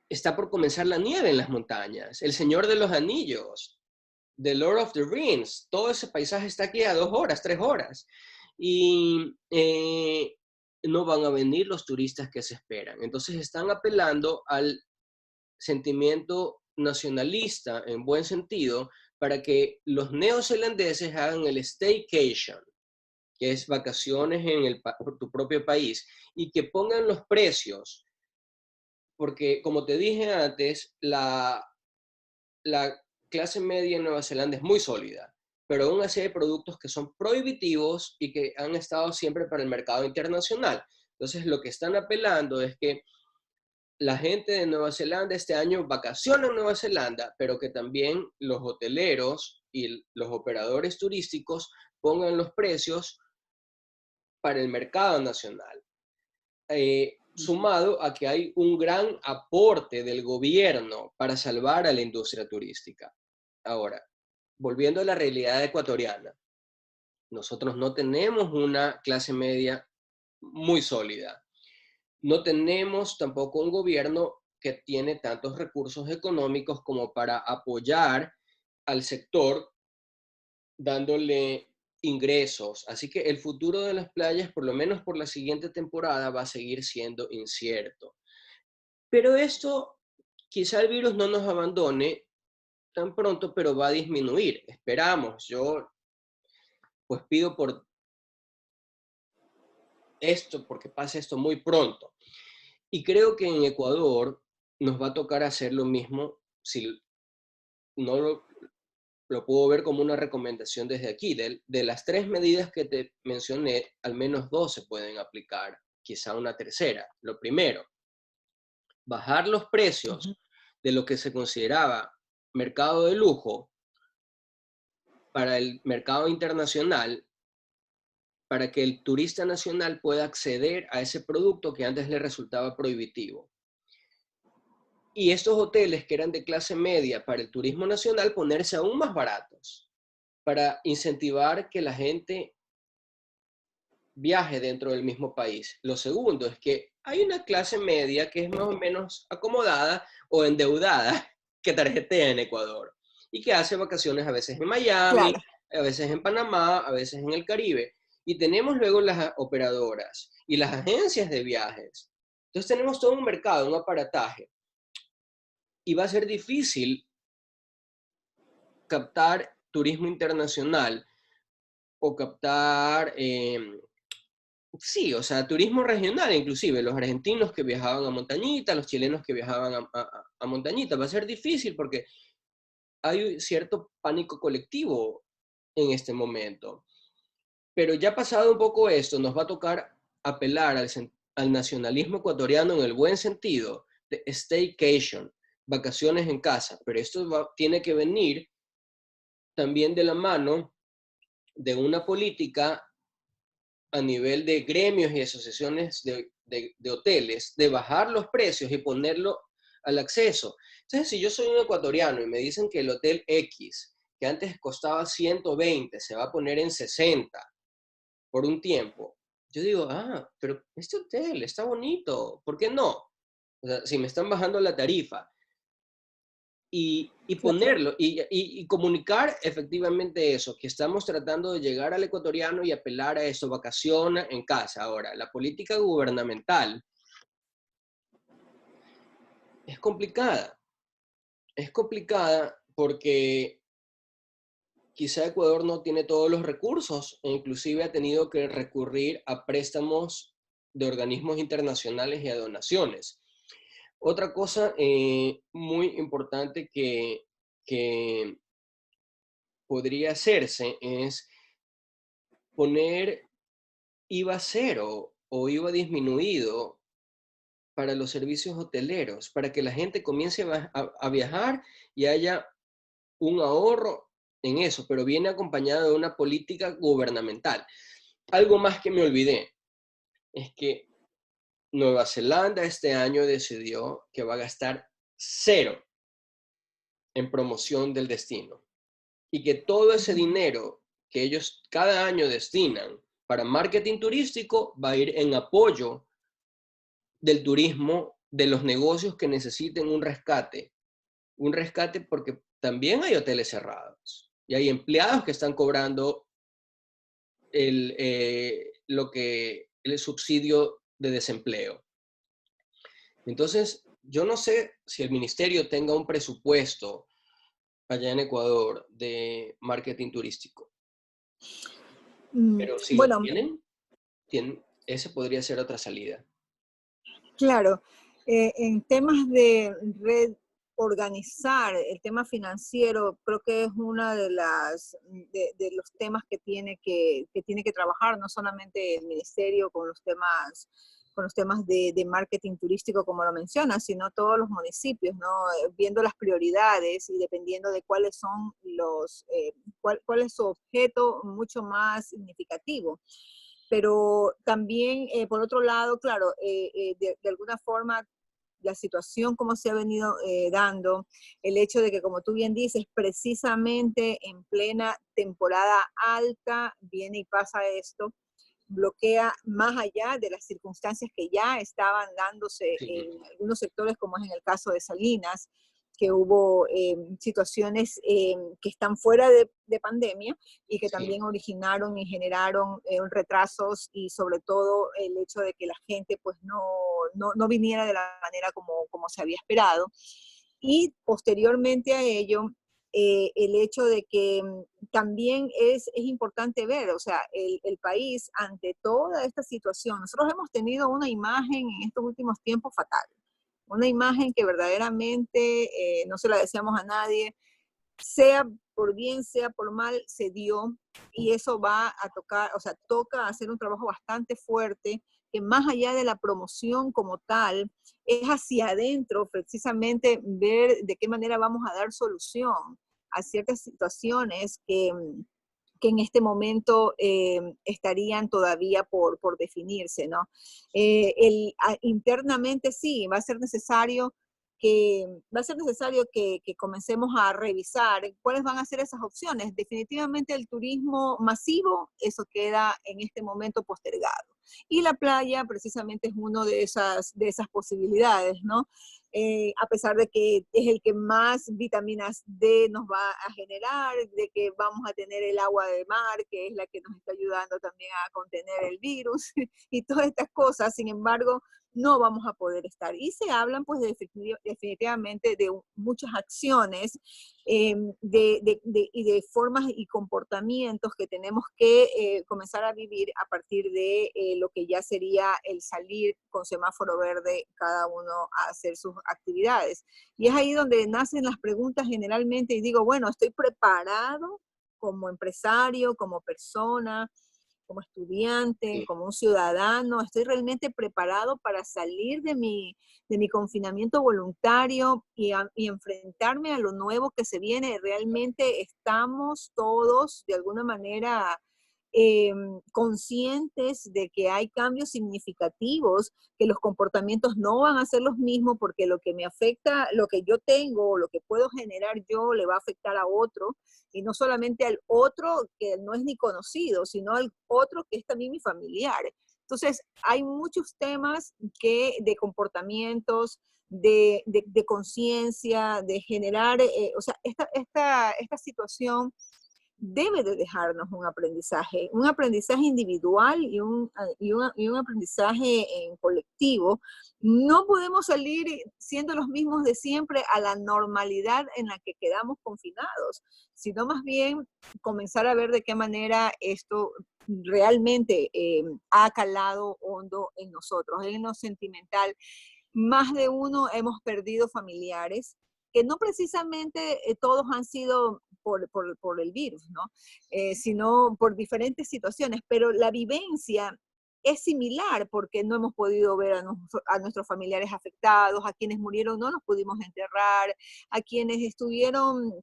Está por comenzar la nieve en las montañas, El Señor de los Anillos, The Lord of the Rings, todo ese paisaje está aquí a 2 horas, 3 horas. Y no van a venir los turistas que se esperan. Entonces están apelando al sentimiento nacionalista en buen sentido para que los neozelandeses hagan el staycation, que es vacaciones en tu propio país, y que pongan los precios, porque como te dije antes, la clase media en Nueva Zelanda es muy sólida, pero aún así hay productos que son prohibitivos y que han estado siempre para el mercado internacional. Entonces lo que están apelando es que la gente de Nueva Zelanda este año vacaciona en Nueva Zelanda, pero que también los hoteleros y los operadores turísticos pongan los precios para el mercado nacional. Sumado a que hay un gran aporte del gobierno para salvar a la industria turística. Ahora, volviendo a la realidad ecuatoriana, nosotros no tenemos una clase media muy sólida. No tenemos tampoco un gobierno que tiene tantos recursos económicos como para apoyar al sector dándole ingresos. Así que el futuro de las playas, por lo menos por la siguiente temporada, va a seguir siendo incierto. Pero esto, quizá el virus no nos abandone tan pronto, pero va a disminuir. Esperamos. Yo pues pido por esto, porque pase esto muy pronto. Y creo que en Ecuador nos va a tocar hacer lo mismo, si no lo puedo ver como una recomendación desde aquí. De las 3 medidas que te mencioné, al menos 2 se pueden aplicar, quizá una tercera. Lo primero, bajar los precios de lo que se consideraba mercado de lujo para el mercado internacional, para que el turista nacional pueda acceder a ese producto que antes le resultaba prohibitivo. Y estos hoteles que eran de clase media para el turismo nacional, ponerse aún más baratos, para incentivar que la gente viaje dentro del mismo país. Lo segundo es que hay una clase media que es más o menos acomodada o endeudada que tarjetea en Ecuador y que hace vacaciones a veces en Miami, Claro. a veces en Panamá, a veces en el Caribe. Y tenemos luego las operadoras y las agencias de viajes. Entonces tenemos todo un mercado, un aparataje. Y va a ser difícil captar turismo internacional o captar sí, o sea, turismo regional inclusive, los argentinos que viajaban a Montañita, los chilenos que viajaban a Montañita, va a ser difícil porque hay cierto pánico colectivo en este momento. Pero ya pasado un poco esto, nos va a tocar apelar al nacionalismo ecuatoriano en el buen sentido, de staycation, vacaciones en casa, pero esto tiene que venir también de la mano de una política a nivel de gremios y asociaciones de hoteles, de bajar los precios y ponerlo al acceso. Entonces, si yo soy un ecuatoriano y me dicen que el hotel X, que antes costaba 120, se va a poner en 60 por un tiempo, yo digo, pero este hotel está bonito, ¿por qué no? O sea, si me están bajando la tarifa, y Claro. ponerlo y comunicar efectivamente eso, que estamos tratando de llegar al ecuatoriano y apelar a eso, vacaciona en casa. Ahora, la política gubernamental es complicada porque quizá Ecuador no tiene todos los recursos e inclusive ha tenido que recurrir a préstamos de organismos internacionales y a donaciones. Otra cosa muy importante que podría hacerse es poner IVA cero o IVA disminuido para los servicios hoteleros, para que la gente comience a viajar y haya un ahorro en eso, pero viene acompañado de una política gubernamental. Algo más que me olvidé es que Nueva Zelanda este año decidió que va a gastar cero en promoción del destino y que todo ese dinero que ellos cada año destinan para marketing turístico va a ir en apoyo del turismo, de los negocios que necesiten un rescate porque también hay hoteles cerrados y hay empleados que están cobrando el subsidio de desempleo. Entonces, yo no sé si el ministerio tenga un presupuesto allá en Ecuador de marketing turístico, pero si lo Bueno, ese podría ser otra salida. claro, en temas de reorganizar el tema financiero, creo que es una de de los temas que tiene que trabajar no solamente el ministerio con los temas de marketing turístico, como lo mencionas, sino todos los municipios, ¿no? Viendo las prioridades y dependiendo de cuáles son cuál es su objeto mucho más significativo. Pero también, por otro lado, claro, de alguna forma, la situación como se ha venido dando, el hecho de que, como tú bien dices, precisamente en plena temporada alta viene y pasa esto, bloquea más allá de las circunstancias que ya estaban dándose Sí, en algunos sectores, como es en el caso de Salinas, que hubo situaciones que están fuera de pandemia y que sí. también originaron y generaron retrasos y sobre todo el hecho de que la gente pues no viniera de la manera como se había esperado. Y posteriormente a ello, el hecho de que también es importante ver, o sea, el país ante toda esta situación, nosotros hemos tenido una imagen en estos últimos tiempos fatal, una imagen que verdaderamente no se la deseamos a nadie, sea por bien, sea por mal, se dio y eso va a tocar, o sea, toca hacer un trabajo bastante fuerte que más allá de la promoción como tal, es hacia adentro precisamente ver de qué manera vamos a dar solución a ciertas situaciones que en este momento estarían todavía por definirse, ¿no? Internamente sí, va a ser necesario que comencemos a revisar cuáles van a ser esas opciones. Definitivamente el turismo masivo, eso queda en este momento postergado. Y la playa precisamente es una de esas posibilidades, ¿no? A pesar de que es el que más vitaminas D nos va a generar, de que vamos a tener el agua de mar, que es la que nos está ayudando también a contener el virus y todas estas cosas. Sin embargo, no vamos a poder estar. Y se hablan pues definitivamente de muchas acciones y de formas y comportamientos que tenemos que comenzar a vivir a partir de lo que ya sería el salir con semáforo verde cada uno a hacer sus actividades. Y es ahí donde nacen las preguntas generalmente y digo, bueno, ¿estoy preparado como empresario, como persona? como estudiante, Sí. como un ciudadano, estoy realmente preparado para salir de mi confinamiento voluntario y enfrentarme a lo nuevo que se viene. Realmente estamos todos de alguna manera conscientes de que hay cambios significativos, que los comportamientos no van a ser los mismos porque lo que me afecta, lo que yo tengo o lo que puedo generar yo le va a afectar a otro y no solamente al otro que no es ni conocido, sino al otro que es también mi familiar. Entonces, hay muchos temas de comportamientos, de conciencia, de generar, o sea, esta situación debe de dejarnos un aprendizaje individual y un aprendizaje en colectivo. No podemos salir siendo los mismos de siempre a la normalidad en la que quedamos confinados, sino más bien comenzar a ver de qué manera esto realmente ha calado hondo en nosotros, en lo sentimental. Más de uno hemos perdido familiares, que no precisamente todos han sido por el virus, ¿no? Sino por diferentes situaciones, pero la vivencia es similar porque no hemos podido ver a nuestros familiares afectados, a quienes murieron no los pudimos enterrar, a quienes estuvieron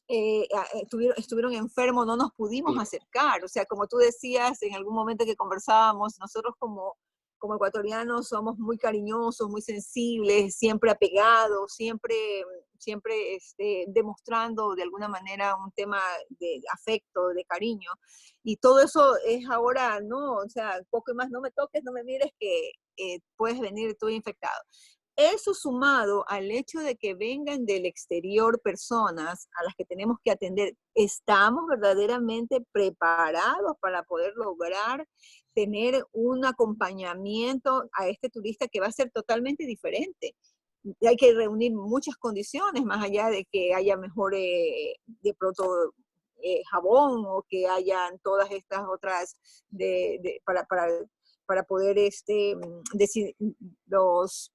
enfermos, no nos pudimos Mm. acercar. O sea, como tú decías en algún momento que conversábamos, nosotros como ecuatorianos somos muy cariñosos, muy sensibles, siempre apegados, siempre demostrando de alguna manera un tema de afecto, de cariño. Y todo eso es ahora, no, o sea, poco más, no me toques, no me mires, que puedes venir tú infectado. Eso sumado al hecho de que vengan del exterior personas a las que tenemos que atender, ¿estamos verdaderamente preparados para poder lograr tener un acompañamiento a este turista que va a ser totalmente diferente? Y hay que reunir muchas condiciones, más allá de que haya mejor, de pronto, jabón, o que hayan todas estas otras para poder decir, los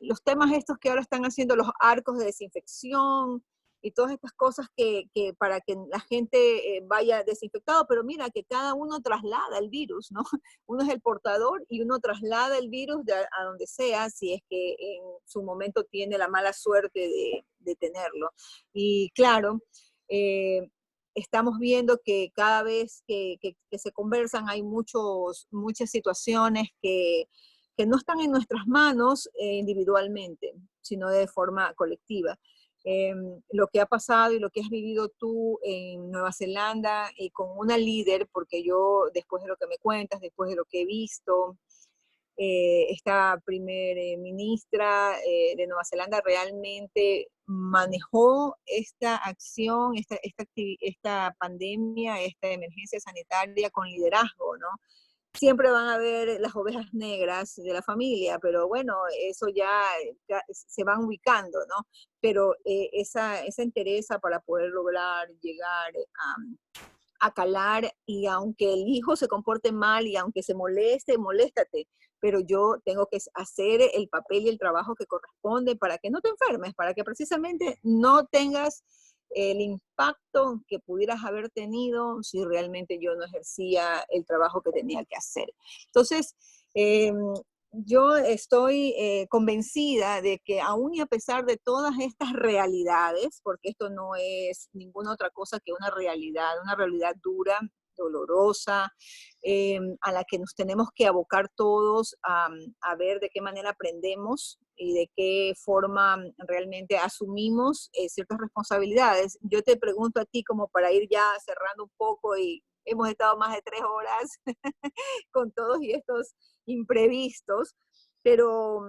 los temas estos que ahora están haciendo, los arcos de desinfección y todas estas cosas que para que la gente vaya desinfectado, pero mira que cada uno traslada el virus, ¿no? Uno es el portador y uno traslada el virus a donde sea, si es que en su momento tiene la mala suerte de tenerlo. Y claro, eh, estamos viendo que cada vez que se conversan hay muchas situaciones que no están en nuestras manos individualmente, sino de forma colectiva. Lo que ha pasado y lo que has vivido tú en Nueva Zelanda y con una líder, porque yo, después de lo que me cuentas, después de lo que he visto, esta primer ministra de Nueva Zelanda realmente manejó esta acción, esta pandemia, esta emergencia sanitaria con liderazgo, ¿no? Siempre van a haber las ovejas negras de la familia, pero bueno, eso ya se van ubicando, ¿no? Pero esa entereza para poder lograr llegar a calar, y aunque el hijo se comporte mal y aunque se moleste, moléstate, pero yo tengo que hacer el papel y el trabajo que corresponde para que no te enfermes, para que precisamente no tengas el impacto que pudieras haber tenido si realmente yo no ejercía el trabajo que tenía que hacer. Entonces, eh, yo estoy convencida de que aún y a pesar de todas estas realidades, porque esto no es ninguna otra cosa que una realidad dura, dolorosa, a la que nos tenemos que abocar todos a ver de qué manera aprendemos y de qué forma realmente asumimos ciertas responsabilidades. Yo te pregunto a ti, como para ir ya cerrando un poco, y hemos estado más de 3 horas con todos y estos imprevistos, pero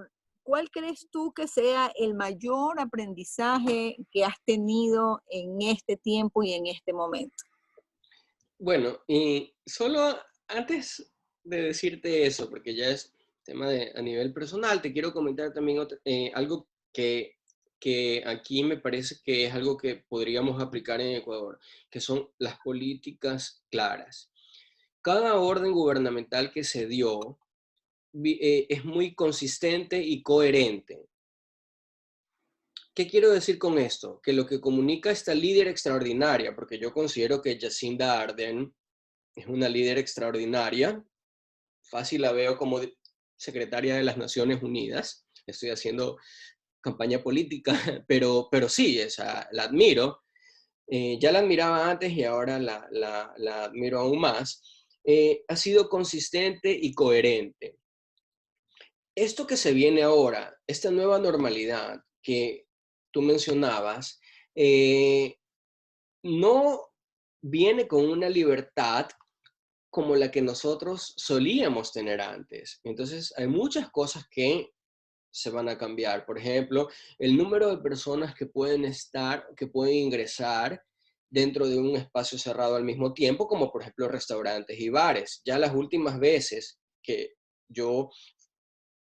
¿cuál crees tú que sea el mayor aprendizaje que has tenido en este tiempo y en este momento? Bueno, y solo antes de decirte eso, porque ya es tema a nivel personal, te quiero comentar también algo que aquí me parece que es algo que podríamos aplicar en Ecuador, que son las políticas claras. Cada orden gubernamental que se dio es muy consistente y coherente. ¿Qué quiero decir con esto? Que lo que comunica esta líder extraordinaria, porque yo considero que Jacinda Ardern es una líder extraordinaria. Fácil la veo como secretaria de las Naciones Unidas. Estoy haciendo campaña política, pero sí, esa, la admiro. Ya la admiraba antes y ahora la admiro aún más. Ha sido consistente y coherente. Esto que se viene ahora, esta nueva normalidad que tú mencionabas, eh, no viene con una libertad como la que nosotros solíamos tener antes. Entonces, hay muchas cosas que se van a cambiar. Por ejemplo, el número de personas que pueden estar, que pueden ingresar dentro de un espacio cerrado al mismo tiempo, como por ejemplo restaurantes y bares. Ya las últimas veces que yo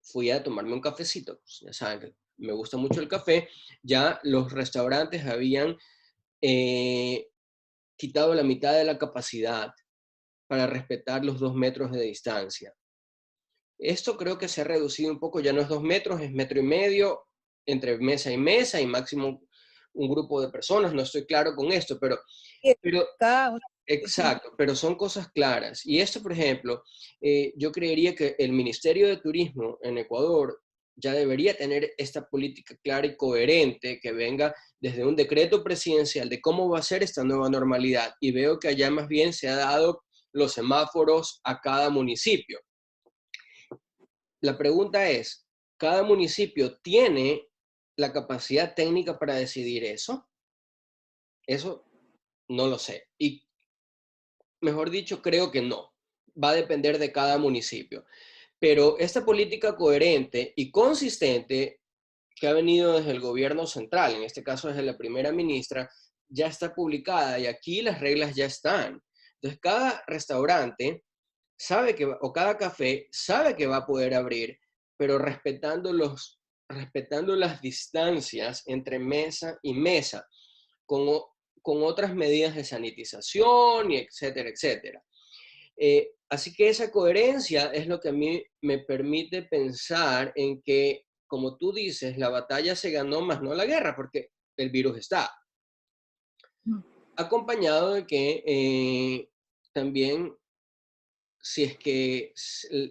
fui a tomarme un cafecito, pues, ya saben que me gusta mucho el café, ya los restaurantes habían eh, quitado la mitad de la capacidad para respetar los 2 metros de distancia. Esto creo que se ha reducido un poco, ya no es 2 metros, es 1,5 metros entre mesa y máximo un grupo de personas, no estoy claro con esto, pero Cada uno, sí. exacto, pero son cosas claras. Y esto, por ejemplo, yo creería que el Ministerio de Turismo en Ecuador ya debería tener esta política clara y coherente que venga desde un decreto presidencial de cómo va a ser esta nueva normalidad. Y veo que allá más bien se ha dado los semáforos a cada municipio. La pregunta es, ¿cada municipio tiene la capacidad técnica para decidir eso? Eso no lo sé. Y mejor dicho, creo que no. Va a depender de cada municipio. Pero esta política coherente y consistente que ha venido desde el gobierno central, en este caso desde la primera ministra, ya está publicada y aquí las reglas ya están. Entonces, cada restaurante sabe que, o cada café sabe que va a poder abrir, pero respetando las distancias entre mesa y mesa, con, con otras medidas de sanitización y etcétera, etcétera. Así que esa coherencia es lo que a mí me permite pensar en que, como tú dices, la batalla se ganó más no la guerra, porque el virus está. Acompañado de que también si es que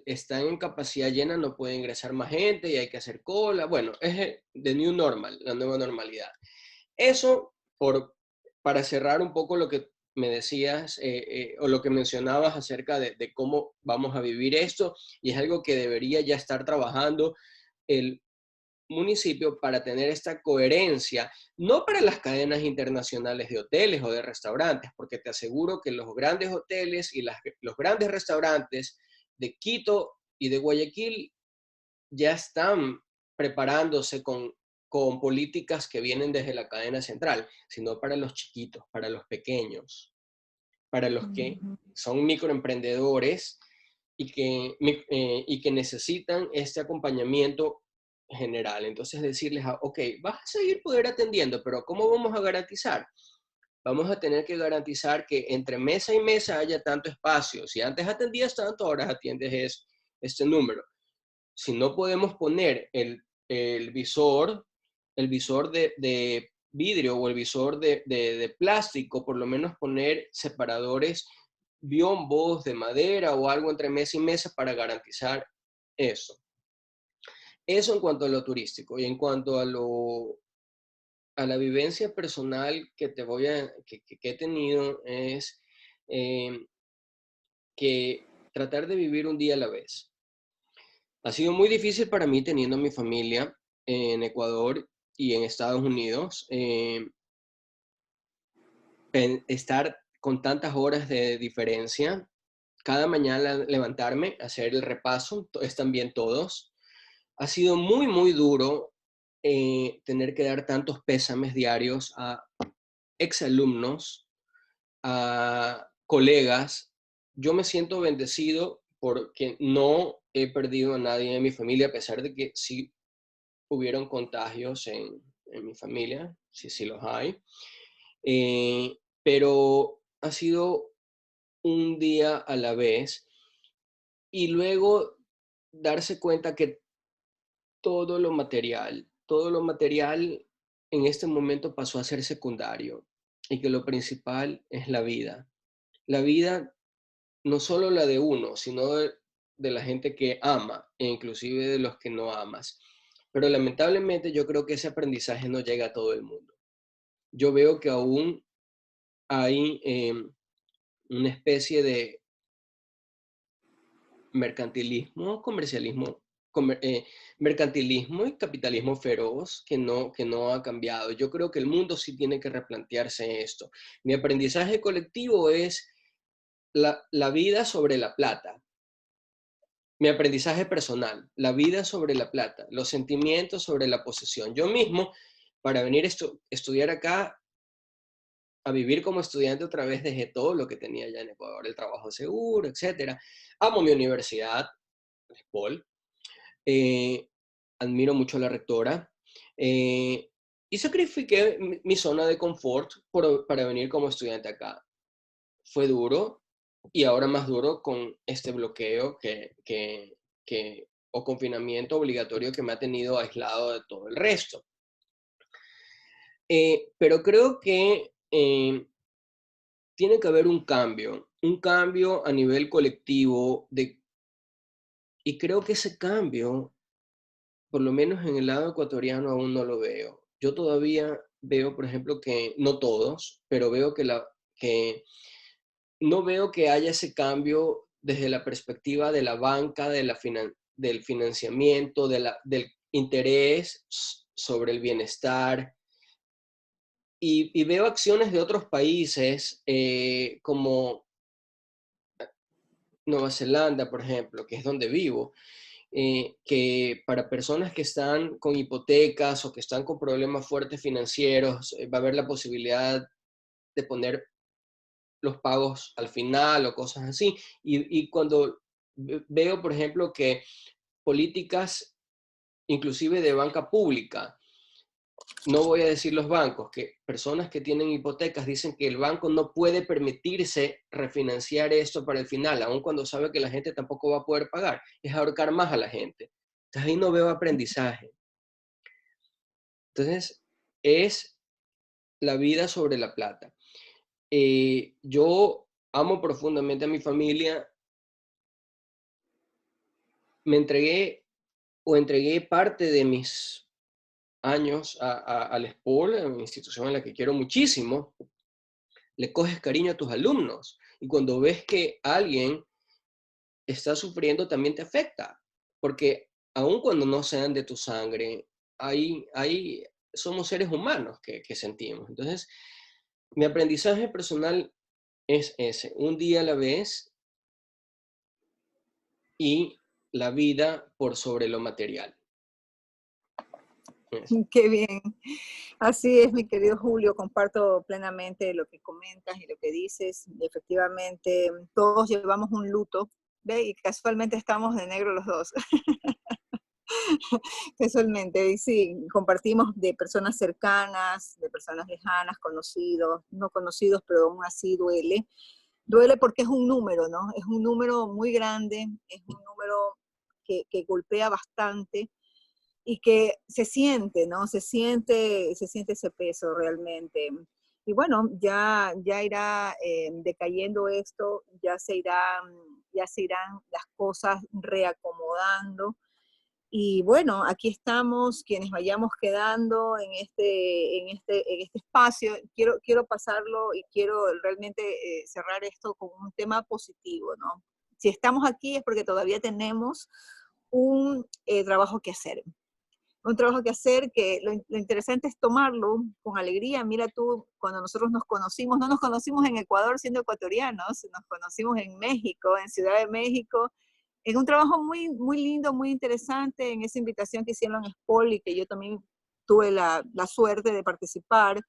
están en capacidad llena no puede ingresar más gente y hay que hacer cola. Bueno, es the new normal, la nueva normalidad. Eso, para cerrar un poco lo que me decías o lo que mencionabas acerca de cómo vamos a vivir esto, y es algo que debería ya estar trabajando el municipio para tener esta coherencia, no para las cadenas internacionales de hoteles o de restaurantes, porque te aseguro que los grandes hoteles y los grandes restaurantes de Quito y de Guayaquil ya están preparándose con políticas que vienen desde la cadena central, sino para los chiquitos, para los pequeños, para los que Ujú. son microemprendedores y que necesitan este acompañamiento general. Entonces decirles, ok, vas a seguir poder atendiendo, pero ¿cómo vamos a garantizar? Vamos a tener que garantizar que entre mesa y mesa haya tanto espacio. Si antes atendías tanto, ahora atiendes este número. Si no podemos poner el visor de vidrio o el visor de plástico, por lo menos poner separadores biombos de madera o algo entre mesa y mesa para garantizar eso. Eso en cuanto a lo turístico y en cuanto a la vivencia personal que he tenido es eh, que tratar de vivir un día a la vez. Ha sido muy difícil para mí teniendo mi familia en Ecuador y en Estados Unidos, estar con tantas horas de diferencia, cada mañana levantarme, hacer el repaso, están bien todos. Ha sido muy, muy duro tener que dar tantos pésames diarios a exalumnos, a colegas. Yo me siento bendecido porque no he perdido a nadie en mi familia, a pesar de que sí hubieron contagios en mi familia, sí, sí los hay. Pero ha sido un día a la vez y luego darse cuenta que todo lo material en este momento pasó a ser secundario y que lo principal es la vida. La vida no solo la de uno, sino de la gente que ama, e inclusive de los que no amas. Pero lamentablemente yo creo que ese aprendizaje no llega a todo el mundo. Yo veo que aún hay una especie de mercantilismo, comercialismo, mercantilismo y capitalismo feroz que no ha cambiado. Yo creo que el mundo sí tiene que replantearse esto. Mi aprendizaje colectivo es la vida sobre la plata. Mi aprendizaje personal, la vida sobre la plata, los sentimientos sobre la posesión. Yo mismo, para venir a estudiar acá, a vivir como estudiante otra vez, dejé todo lo que tenía ya en Ecuador, el trabajo seguro, etcétera. Amo mi universidad, Paul. eh, Admiro mucho a la rectora, eh, y sacrifiqué mi zona de confort para venir como estudiante acá. Fue duro y ahora más duro con este bloqueo o confinamiento obligatorio que me ha tenido aislado de todo el resto. Pero creo que tiene que haber un cambio a nivel colectivo y creo que ese cambio, por lo menos en el lado ecuatoriano, aún no lo veo. Yo todavía veo, por ejemplo, que no todos, pero veo que no veo que haya ese cambio desde la perspectiva de la banca, del financiamiento, del interés sobre el bienestar. Y veo acciones de otros países como Nueva Zelanda, por ejemplo, que es donde vivo, que para personas que están con hipotecas o que están con problemas fuertes financieros, va a haber la posibilidad de poner los pagos al final o cosas así. Y cuando veo, por ejemplo, que políticas inclusive de banca pública, no voy a decir los bancos, que personas que tienen hipotecas dicen que el banco no puede permitirse refinanciar esto para el final, aun cuando sabe que la gente tampoco va a poder pagar, es ahorcar más a la gente. Entonces ahí no veo aprendizaje. Entonces es la vida sobre la plata. Yo amo profundamente a mi familia, me entregué o entregué parte de mis años al SPOL, a una institución a la que quiero muchísimo. Le coges cariño a tus alumnos y cuando ves que alguien está sufriendo también te afecta, porque aun cuando no sean de tu sangre, somos seres humanos que sentimos. Entonces, mi aprendizaje personal es ese, un día a la vez y la vida por sobre lo material. Qué bien. Así es, mi querido Julio, comparto plenamente lo que comentas y lo que dices. Efectivamente, todos llevamos un luto, ¿ve? Y casualmente estamos de negro los dos. Casualmente, y sí, compartimos de personas cercanas, de personas lejanas, conocidos, no conocidos, pero aún así duele. Duele porque es un número, ¿no? Es un número muy grande, es un número que golpea bastante y que se siente, ¿no? Se siente ese peso realmente. Y bueno, ya irá decayendo esto, ya se irán las cosas reacomodando. Y bueno, aquí estamos, quienes vayamos quedando en este espacio. Quiero pasarlo y quiero realmente cerrar esto con un tema positivo, ¿no? Si estamos aquí es porque todavía tenemos un trabajo que hacer. Un trabajo que hacer que lo interesante es tomarlo con alegría. Mira tú, cuando nosotros nos conocimos, no nos conocimos en Ecuador siendo ecuatorianos, nos conocimos en México, en Ciudad de México, en un trabajo muy lindo, muy interesante, en esa invitación que hicieron en SPOL y que yo también tuve la suerte de participar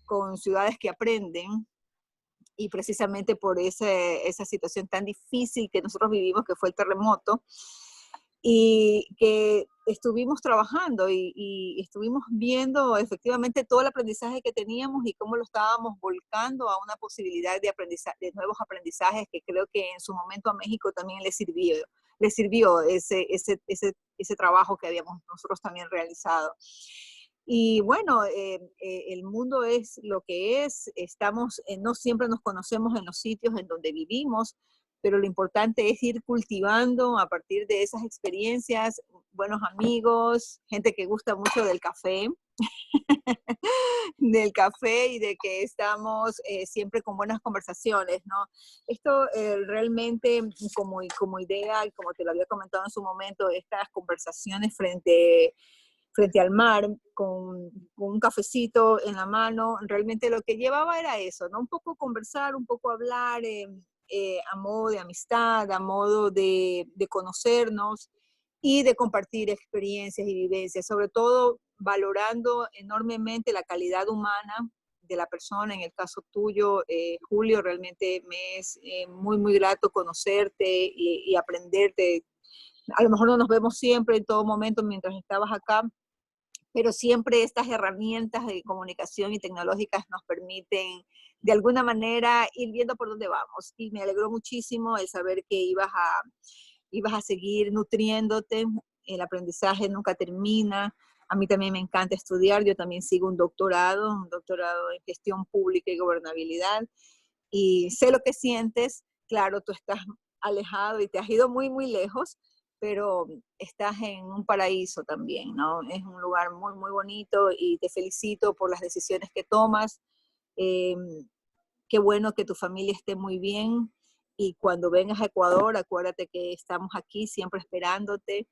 con Ciudades que Aprenden, y precisamente por esa situación tan difícil que nosotros vivimos, que fue el terremoto, y que estuvimos trabajando y estuvimos viendo efectivamente todo el aprendizaje que teníamos y cómo lo estábamos volcando a una posibilidad de aprendizaje, de nuevos aprendizajes que creo que en su momento a México también le sirvió ese trabajo que habíamos nosotros también realizado. Y bueno, el mundo es lo que es, no siempre nos conocemos en los sitios en donde vivimos, pero lo importante es ir cultivando a partir de esas experiencias, buenos amigos, gente que gusta mucho del café, del café y de que estamos siempre con buenas conversaciones, ¿no? Esto realmente como idea, y como te lo había comentado en su momento, estas conversaciones frente al mar, con un cafecito en la mano, realmente lo que llevaba era eso, ¿no? Un poco conversar, un poco hablar a modo de amistad, a modo de conocernos y de compartir experiencias y vivencias, sobre todo valorando enormemente la calidad humana de la persona. En el caso tuyo, Julio, realmente me es muy, muy grato conocerte y aprenderte. A lo mejor no nos vemos siempre en todo momento mientras estabas acá, pero siempre estas herramientas de comunicación y tecnológicas nos permiten de alguna manera ir viendo por dónde vamos. Y me alegró muchísimo el saber que ibas a seguir nutriéndote, el aprendizaje nunca termina. A mí también me encanta estudiar, yo también sigo un doctorado en gestión pública y gobernabilidad, y sé lo que sientes. Claro, tú estás alejado y te has ido muy, muy lejos, pero estás en un paraíso también, ¿no? Es un lugar muy, muy bonito y te felicito por las decisiones que tomas. Eh, Qué bueno que tu familia esté muy bien, y cuando vengas a Ecuador, acuérdate que estamos aquí siempre esperándote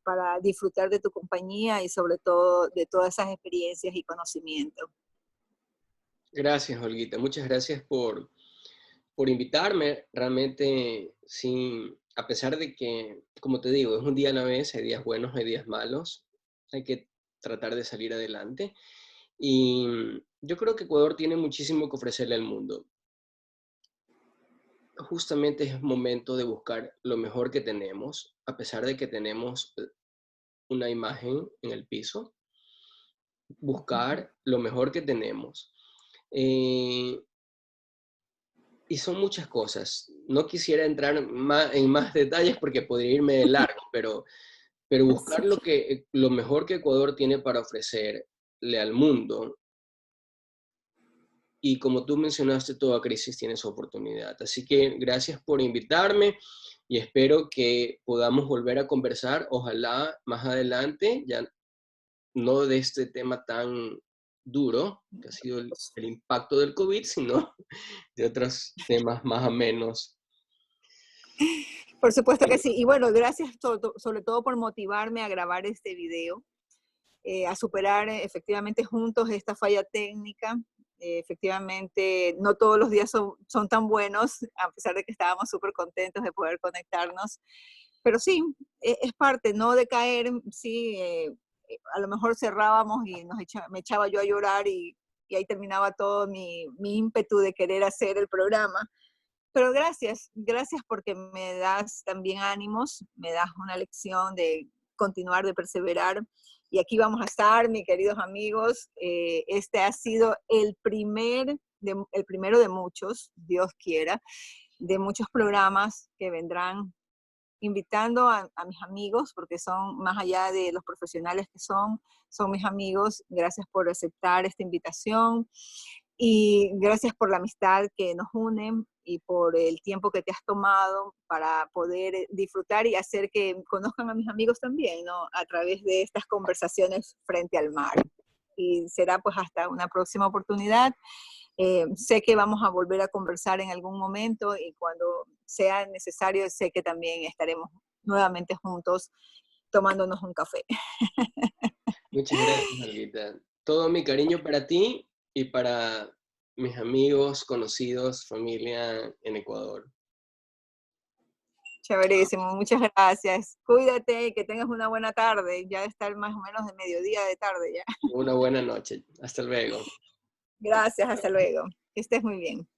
para disfrutar de tu compañía y sobre todo de todas esas experiencias y conocimientos. Gracias, Olguita. Muchas gracias por invitarme. Realmente, sí, a pesar de que, como te digo, es un día a la vez, hay días buenos, hay días malos, hay que tratar de salir adelante. Y yo creo que Ecuador tiene muchísimo que ofrecerle al mundo. Justamente es momento de buscar lo mejor que tenemos, a pesar de que tenemos una imagen en el piso, buscar lo mejor que tenemos. Eh, y son muchas cosas. No quisiera entrar en más detalles porque podría irme de largo, pero buscar lo mejor que Ecuador tiene para ofrecerle al mundo. Y como tú mencionaste, toda crisis tiene su oportunidad. Así que gracias por invitarme y espero que podamos volver a conversar, ojalá más adelante, ya no de este tema tan duro, que ha sido el impacto del COVID, sino de otros temas más o menos. Por supuesto que sí. Y bueno, gracias sobre todo por motivarme a grabar este video, a superar efectivamente juntos esta falla técnica. Efectivamente, no todos los días son tan buenos, a pesar de que estábamos súper contentos de poder conectarnos. Pero sí, es parte, no de caer, sí, a lo mejor cerrábamos y me echaba yo a llorar, y ahí terminaba todo mi ímpetu de querer hacer el programa. Pero gracias, gracias porque me das también ánimos, me das una lección de continuar, de perseverar. Y aquí vamos a estar, mis queridos amigos. Este ha sido el primero de muchos, Dios quiera, de muchos programas que vendrán, invitando a mis amigos, porque son más allá de los profesionales que son mis amigos. Gracias por aceptar esta invitación. Y gracias por la amistad que nos une y por el tiempo que te has tomado para poder disfrutar y hacer que conozcan a mis amigos también, ¿no? A través de estas conversaciones frente al mar. Y será pues hasta una próxima oportunidad. Sé que vamos a volver a conversar en algún momento, y cuando sea necesario sé que también estaremos nuevamente juntos tomándonos un café. Muchas gracias, Olguita. Todo mi cariño para ti y para mis amigos, conocidos, familia en Ecuador. Chéverísimo, muchas gracias. Cuídate y que tengas una buena tarde. Ya está más o menos de mediodía de tarde ya. Una buena noche. Hasta luego. Gracias, hasta luego. Que estés muy bien.